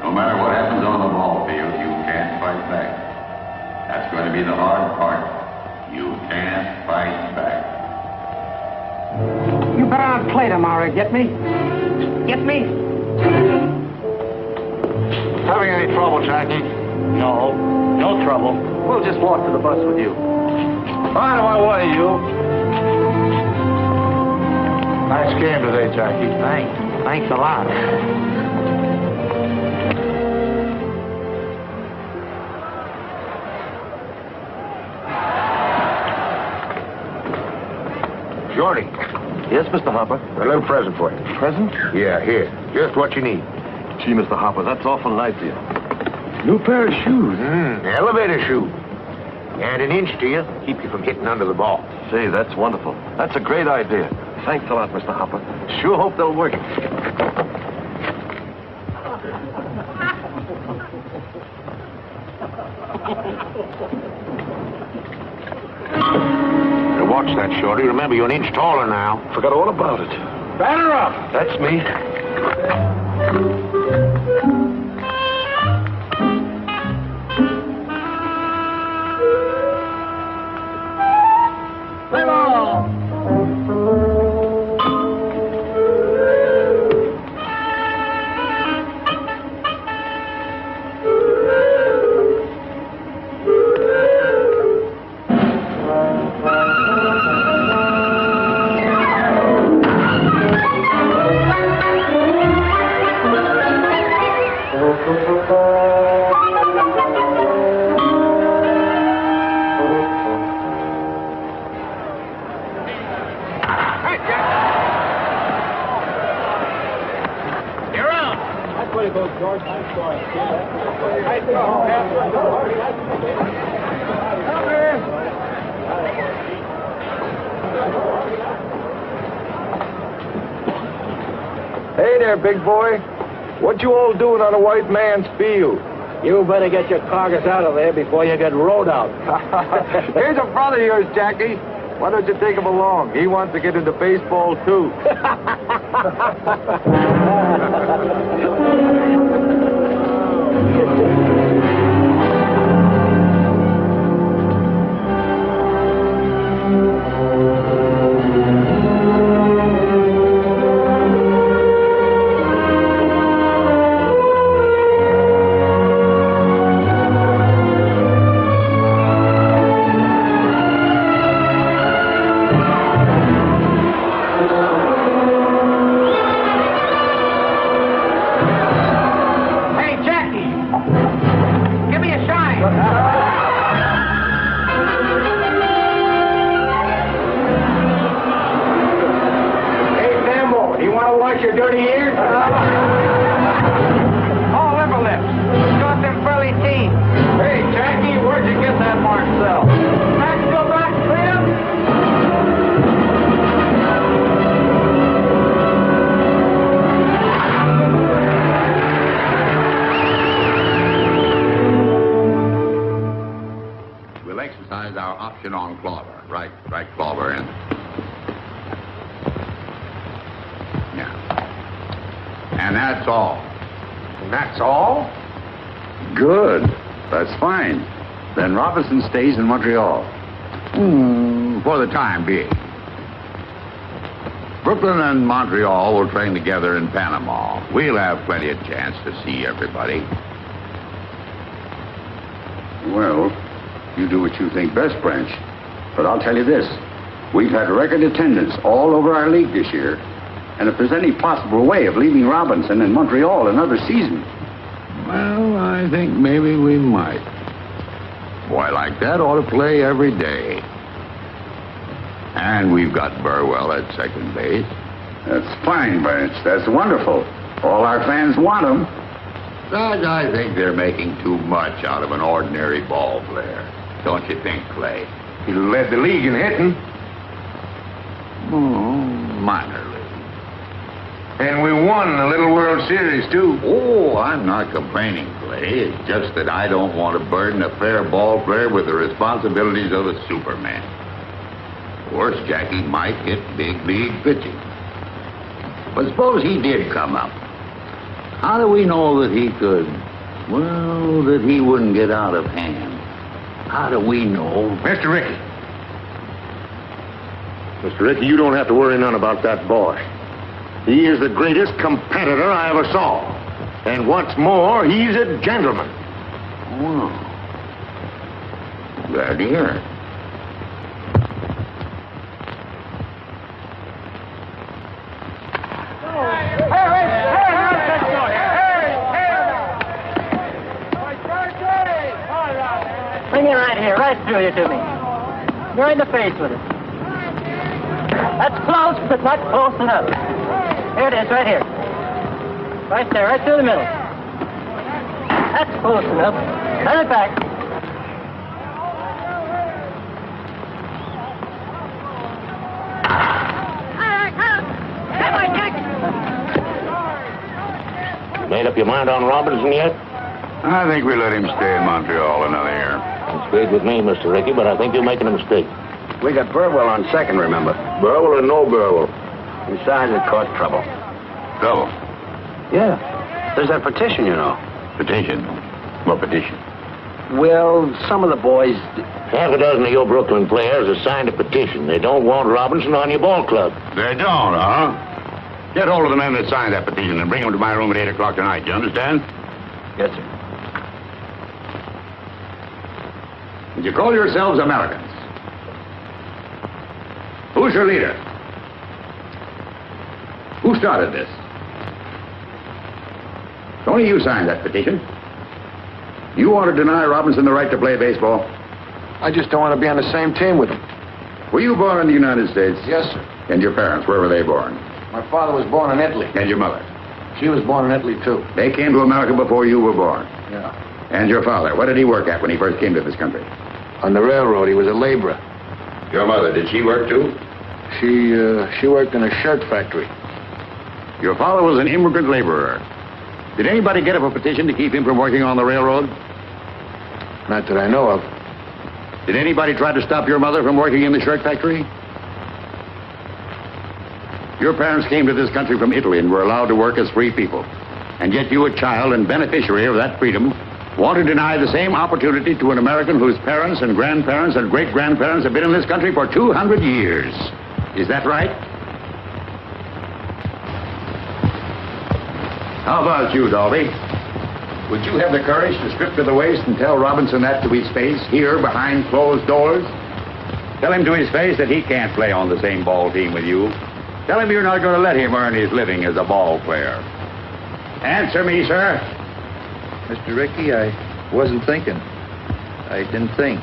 Q: No matter what happens on the ball field, you can't fight back. That's going to be the hard part. You can't fight back.
B: You better not play tomorrow, get me? Get me?
C: Having any trouble, Jackie?
F: No. No trouble. We'll just walk to the bus with you.
C: Out of my way, you. Nice game today, Jackie.
F: Thanks a lot.
O: Shorty.
G: Yes, Mr. Hopper?
O: A little present for you.
G: Present?
O: Yeah, here. Just what you need.
G: Gee, Mr. Hopper, that's awful nice of you. New pair of shoes.
O: Elevator shoe. Add an inch to you. Keep you from hitting under the ball.
G: Say, that's wonderful. That's a great idea. Thanks a lot, Mr. Hopper. Sure hope they'll work.
O: Now watch that, Shorty. Remember, you're an inch taller now.
G: Forgot all about it.
B: Batter up.
G: That's me.
B: Play ball. Hey there, big boy. What you all doing on a white man's field?
C: You better get your carcass out of there before you get rode out.
B: Here's a brother of yours, Jackie. Why don't you take him along? He wants to get into baseball, too. Your dirty ears? Oh, liver lips. Got them frilly teeth. Hey, Jackie, where'd you get that Marcel? Max, go back, Slim.
Q: We'll exercise our option on Clover. Right, Clover in. And that's all.
O: And that's all?
Q: Good. That's fine. Then Robinson stays in Montreal. For the time being. Brooklyn and Montreal will train together in Panama. We'll have plenty of chance to see everybody. Well, you do what you think best, Branch. But I'll tell you this. We've had record attendance all over our league this year. And if there's any possible way of leaving Robinson in Montreal another season, well, I think maybe we might. Boy like that ought to play every day. And we've got Burwell at second base. That's fine, Branch. That's wonderful. All our fans want him. Besides, I think they're making too much out of an ordinary ball player. Don't you think, Clay?
O: He led the league in hitting.
Q: Oh, minor league.
N: And we won the Little World Series, too. Oh, I'm not complaining, Clay. It's just that I don't want to burden a fair ball player with the responsibilities of a Superman. Worse, Jackie might hit big league pitching. But suppose he did come up. How do we know that he could, well, that he wouldn't get out of hand? How do we know?
H: Mr. Rickey. Mr. Rickey, you don't have to worry none about that boy. He is the greatest competitor I ever saw. And what's more, he's a gentleman.
N: Well, glad to hear it.
R: Bring it right here, right through you to me. You're in the face with it. That's close, but not close enough. Here it is, right here. Right there, right through the middle. That's close enough. Turn it back.
N: You made up your mind on Robinson yet?
Q: I think we let him stay in Montreal another year.
N: That's great with me, Mr. Rickey, but I think you're making a mistake.
S: We got Burwell on second, remember?
N: Burwell or no Burwell?
S: Besides, it caused trouble.
Q: Trouble?
S: Yeah. There's that petition, you know.
Q: Petition? What petition?
S: Well, some of the boys...
N: Half a dozen of your Brooklyn players have signed a petition. They don't want Robinson on your ball club.
Q: They don't, huh? Get hold of the men that signed that petition and bring them to my room at 8 o'clock tonight. You understand?
S: Yes, sir.
Q: And you call yourselves Americans. Who's your leader? Who started this? Only you signed that petition. You want to deny Robinson the right to play baseball?
B: I just don't want to be on the same team with him.
Q: Were you born in the United States?
B: Yes, sir.
Q: And your parents, where were they born?
B: My father was born in Italy.
Q: And your mother?
B: She was born in Italy, too.
Q: They came to America before you were born?
B: Yeah.
Q: And your father, what did he work at when he first came to this country?
B: On the railroad, he was a laborer.
Q: Your mother, did she work too?
B: She worked in a shirt factory.
Q: Your father was an immigrant laborer. Did anybody get up a petition to keep him from working on the railroad?
B: Not that I know of.
Q: Did anybody try to stop your mother from working in the shirt factory? Your parents came to this country from Italy and were allowed to work as free people. And yet you, a child and beneficiary of that freedom, want to deny the same opportunity to an American whose parents and grandparents and great-grandparents have been in this country for 200 years. Is that right? How about you, Dalby? Would you have the courage to strip to the waist and tell Robinson that to his face, here behind closed doors? Tell him to his face that he can't play on the same ball team with you. Tell him you're not going to let him earn his living as a ball player. Answer me, sir.
B: Mr. Rickey, I wasn't thinking. I didn't think.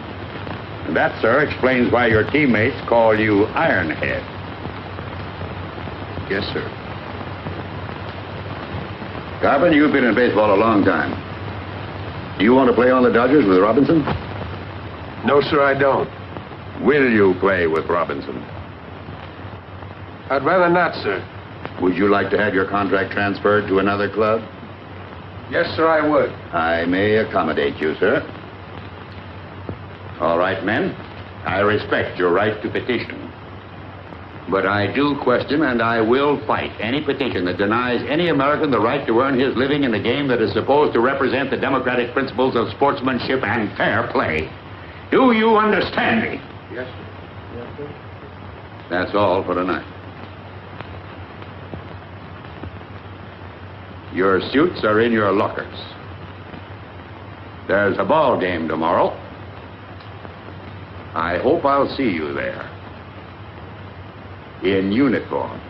Q: And that, sir, explains why your teammates call you Ironhead.
B: Yes, sir.
Q: Carpenter, you've been in baseball a long time. Do you want to play on the Dodgers with Robinson?
B: No, sir, I don't.
Q: Will you play with Robinson?
B: I'd rather not, sir.
Q: Would you like to have your contract transferred to another club?
B: Yes, sir, I would.
Q: I may accommodate you, sir. All right, men. I respect your right to petition. But I do question and I will fight any petition that denies any American the right to earn his living in a game that is supposed to represent the democratic principles of sportsmanship and fair play. Do you understand me?
B: Yes, sir. Yes, sir.
Q: That's all for tonight. Your suits are in your lockers. There's a ball game tomorrow. I hope I'll see you there. In uniform.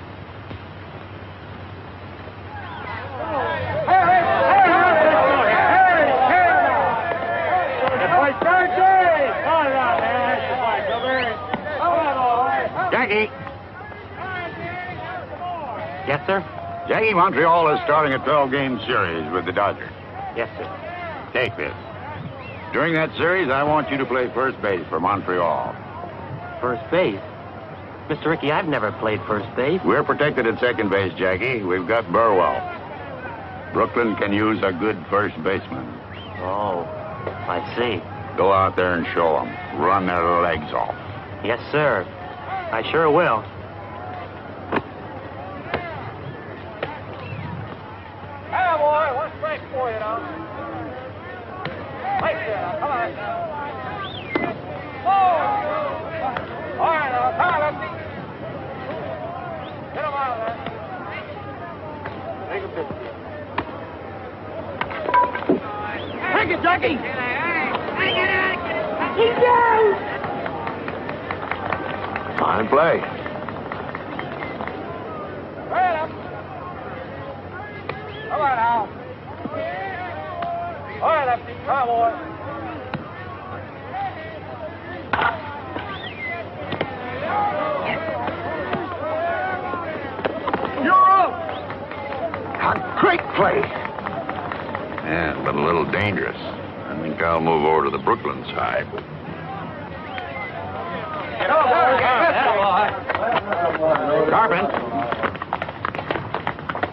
Q: Jackie!
F: Yes, sir?
Q: Jackie, Montreal is starting a 12-game series with the Dodgers.
F: Yes, sir.
Q: Take this. During that series, I want you to play first base for Montreal.
F: First base?
G: Mr. Rickey, I've never played first base.
N: We're protected at second base, Jackie. We've got Burwell. Brooklyn can use a good first baseman.
G: Oh, I see.
N: Go out there and show them. Run their legs off.
G: Yes, sir. I sure will.
B: Hey, boy, one strike for you now. Right there, now, come on. Oh! All right, now, come on, lefty. Get him out of there. Take a pitch. Take it, Jackie. He does.
O: Fine play.
B: Right up. Come on now. All right, lefty. Come on, boy. You're up.
N: A great play. Yeah, but a little dangerous. I think I'll move over to the Brooklyn side.
Q: Carpet.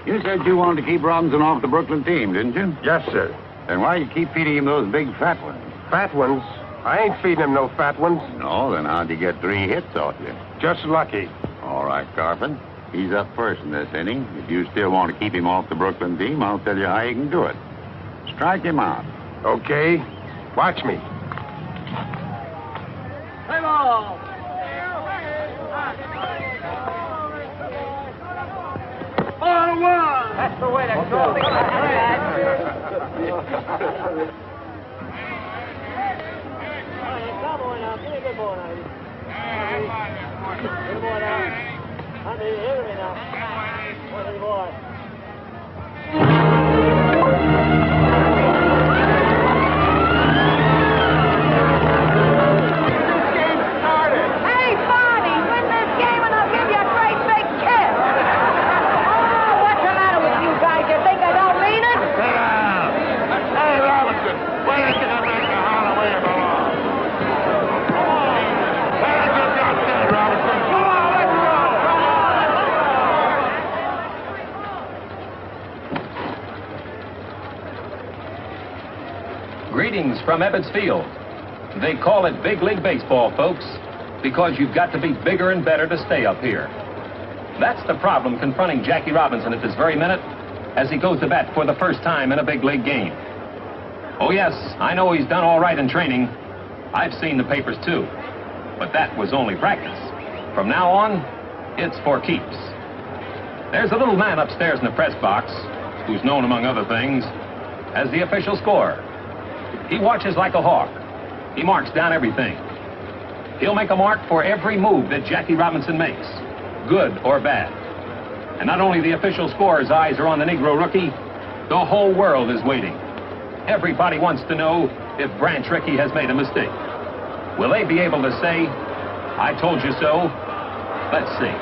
Q: You said you wanted to keep Robinson off the Brooklyn team, didn't you?
B: Yes, sir.
Q: Then why you keep feeding him those big fat ones?
B: Fat ones? I ain't feeding him no fat ones.
Q: No, then how'd you get 3 hits off you?
B: Just lucky.
Q: All right, Carpet. He's up first in this inning. If you still want to keep him off the Brooklyn team, I'll tell you how you can do it. Strike him out.
B: Okay. Watch me. Hey, ball. Ball one. That's the way to go.
K: Greetings from Ebbets Field. They call it Big League Baseball, folks, because you've got to be bigger and better to stay up here. That's the problem confronting Jackie Robinson at this very minute as he goes to bat for the first time in a big league game. Oh, yes, I know he's done all right in training. I've seen the papers, too. But that was only practice. From now on, it's for keeps. There's a little man upstairs in the press box who's known, among other things, as the official scorer. He watches like a hawk. He marks down everything. He'll make a mark for every move that Jackie Robinson makes, good or bad. And not only the official scorer's eyes are on the Negro rookie, the whole world is waiting. Everybody wants to know if Branch Rickey has made a mistake. Will they be able to say, I told you so? Let's see.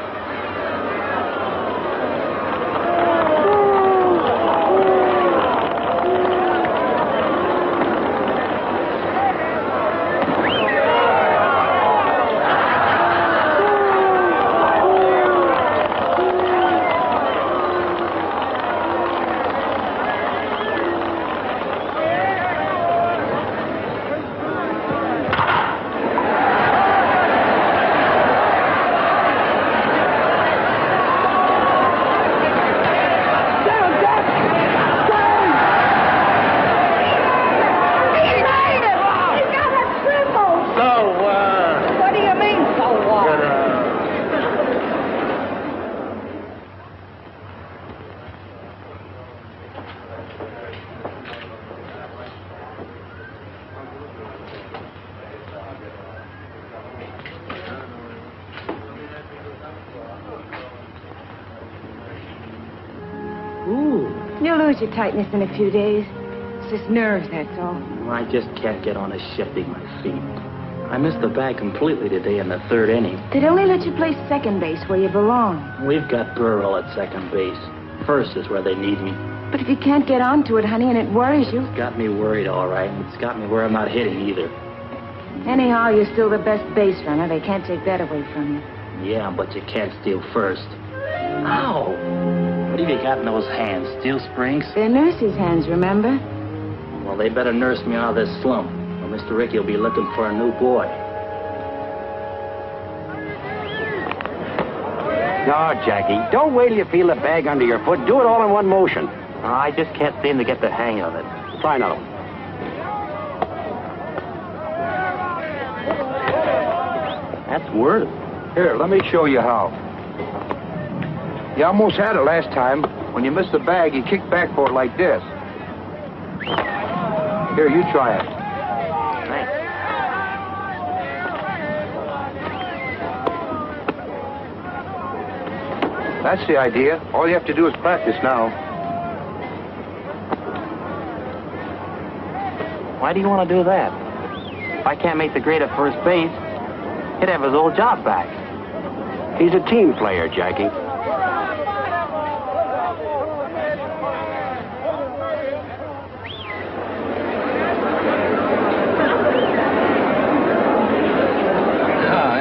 I: You'll lose your tightness in a few days. It's just nerves, that's all.
F: I just can't get on a shifting my feet. I missed the bag completely today in the third inning.
I: They'd only let you play second base where you belong.
F: We've got Burrell at second base. First is where they need me.
I: But if you can't get onto it, honey, and it worries you...
F: It's got me worried, all right, and it's got me where I'm not hitting either.
I: Anyhow, you're still the best base runner. They can't take that away from you.
F: Yeah, but you can't steal first. Ow! What have you got in those hands? Steel springs?
I: They're nurse's hands, remember?
F: Well, they better nurse me out of this slump, or Mr. Rickey will be looking for a new boy.
S: No, Jackie, don't wait till you feel the bag under your foot. Do it all in one motion.
G: I just can't seem to get the hang of it.
S: Try another one.
G: That's worse.
L: Here, let me show you how. You almost had it last time. When you missed the bag, you kicked back for it like this. Here, you try it.
G: Thanks.
L: That's the idea. All you have to do is practice now.
G: Why do you want to do that? If I can't make the grade at first base, he'd have his old job back.
S: He's a team player, Jackie.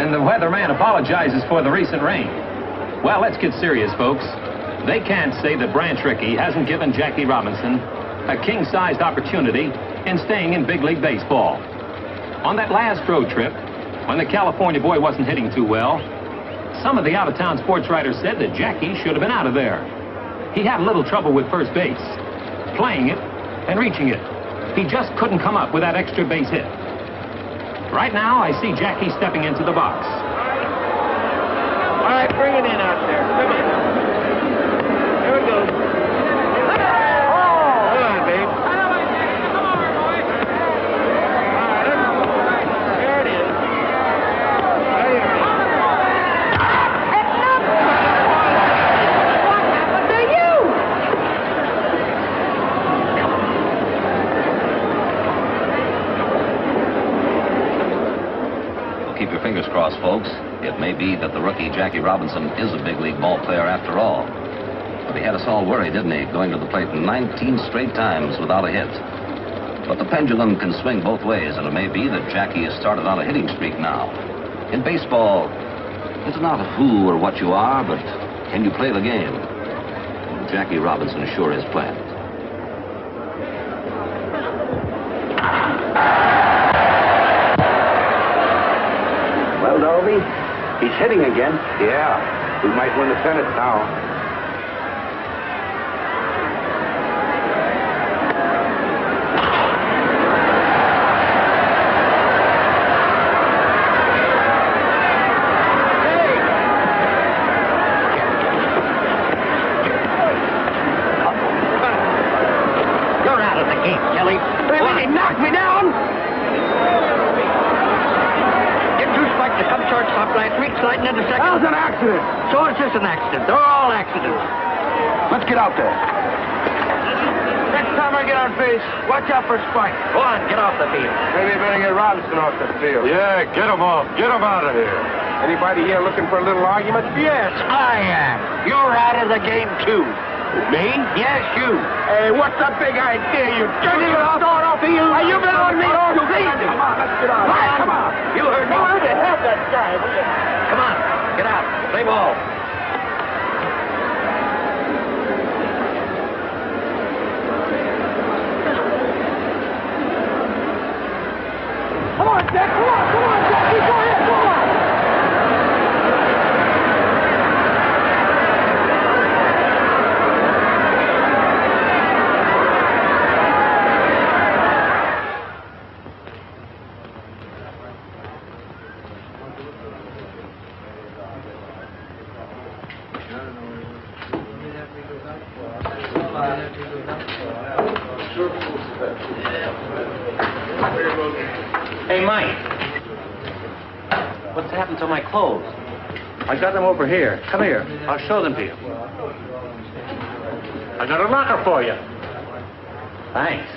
K: And the weatherman apologizes for the recent rain. Well, let's get serious, folks. They can't say that Branch Rickey hasn't given Jackie Robinson a king-sized opportunity in staying in big league baseball. On that last road trip, when the California boy wasn't hitting too well, some of the out-of-town sports writers said that Jackie should have been out of there. He had a little trouble with first base, playing it and reaching it. He just couldn't come up with that extra base hit. Right now, I see Jackie stepping into the box.
R: All right, bring it in out there. Come on. Here we go. Oh, come on, babe. There it is. There you go.
D: What happened to you?
T: Keep your fingers crossed, folks. It may be that the rookie Jackie Robinson is a big league ball player after all. But he had us all worried, didn't he, going to the plate 19 straight times without a hit. But the pendulum can swing both ways, and it may be that Jackie has started on a hitting streak now. In baseball, it's not who or what you are, but can you play the game? And Jackie Robinson sure is playing it.
S: Well, Dolby, he's hitting again.
L: Yeah, we might win the pennant now.
R: You're out of the game, Kelly. He knocked me down. To come shortstop last week, sliding into second.
L: That was an accident.
R: So is this an accident. They're all accidents.
L: Let's get out there. Next time I get on base, watch out for Spike.
R: Go on, get off the field.
L: Maybe you better get Robinson off the field.
H: Yeah, get him off. Get him out of here.
L: Anybody here looking for a little argument?
R: Yes, I am. You're out of the game, too. Me? Yes, you.
L: Hey, what's the big idea? You jerking it off of you? Are you blowing me off? Come on, let's get out. Come on.
R: You heard me.
L: Go ahead and have that guy.
R: Come on, get out. Play ball.
L: Come on, Jack. Come on, Jack. Go ahead. Come on.
G: Hey, Mike. What's happened to my clothes? I got them over here. Come here. I'll show them to you. I got a locker for you. Thanks.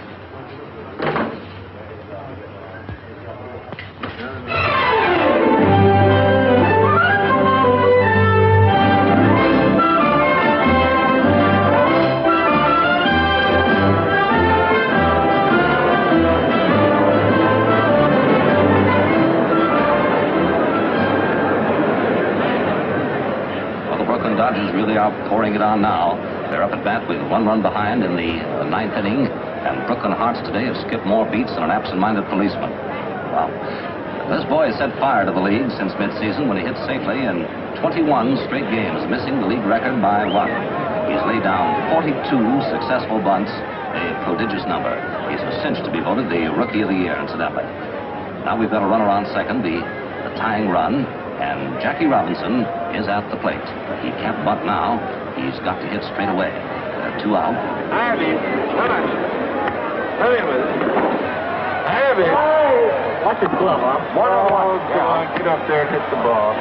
T: are pouring it on now. They're up at bat with 1 run behind in the 9th inning, and Brooklyn Hearts today have skipped more beats than an absent-minded policeman. Wow. This boy has set fire to the league since midseason when he hit safely in 21 straight games, missing the league record by 1. He's laid down 42 successful bunts, a prodigious number. He's a cinch to be voted the Rookie of the Year, incidentally. Now we've got a runner on second, the tying run, and Jackie Robinson is at the plate. He can't bunt now. He's got to hit straight away. There are 2 out.
B: I have it. Hurry with it. I have it.
R: Watch his glove, huh?
B: Oh, God. Get up there and hit the ball.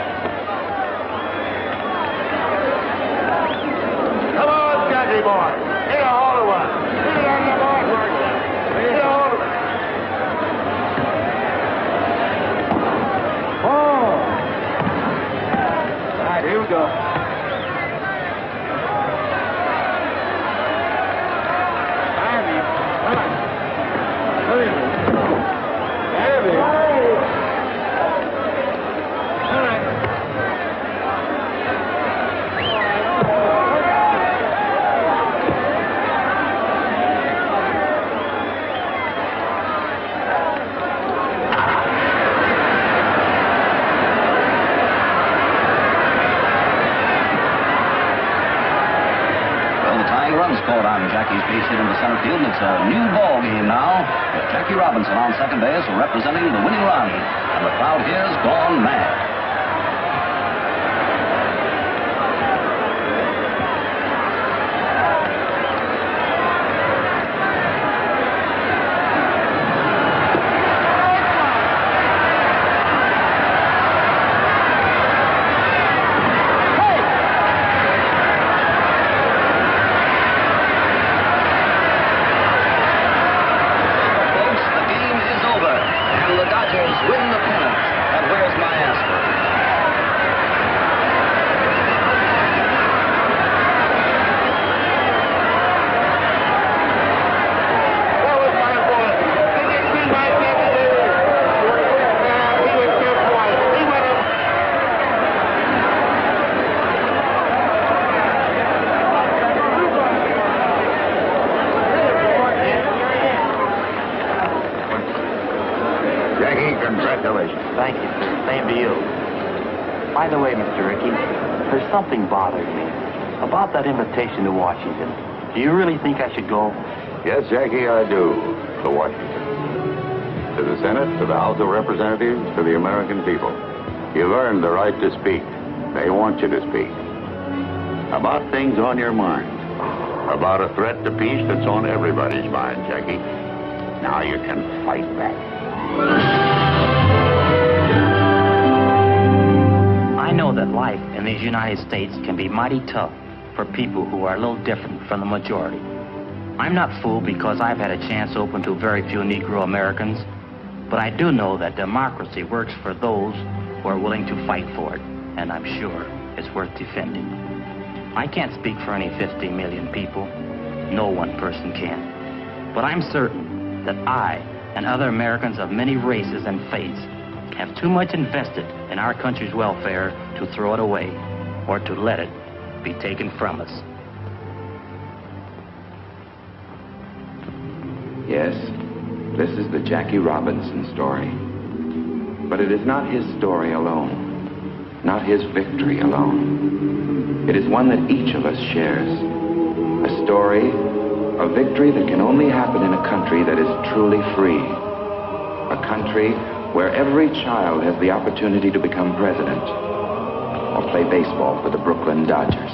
B: Come on, Jackie boy. Hit a hole in one. Hit it on the ball, Mark. Hit a hole in one. Oh. All right, here we go.
T: Scored on Jackie's base hit into center field. It's a new ball game now with Jackie Robinson on second base representing the winning run. And the crowd here's gone mad.
S: Thank you, sir. Same to you. By the way, Mr. Rickey, there's something bothering me about that invitation to Washington. Do you really think I should go?
Q: Yes, Jackie, I do. To Washington. To the Senate, to the House of Representatives, to the American people. You've earned the right to speak. They want you to speak. About things on your mind. About a threat to peace that's on everybody's mind, Jackie. Now you can fight back.
F: I know that life in these United States can be mighty tough for people who are a little different from the majority. I'm not fooled because I've had a chance open to very few Negro Americans, but I do know that democracy works for those who are willing to fight for it, and I'm sure it's worth defending. I can't speak for any 50 million people. No one person can. But I'm certain that I and other Americans of many races and faiths have too much invested in our country's welfare to throw it away or to let it be taken from us.
A: Yes, this is the Jackie Robinson story. But it is not his story alone, not his victory alone. It is one that each of us shares. A story, a victory that can only happen in a country that is truly free. A country where every child has the opportunity to become president or play baseball for the Brooklyn Dodgers.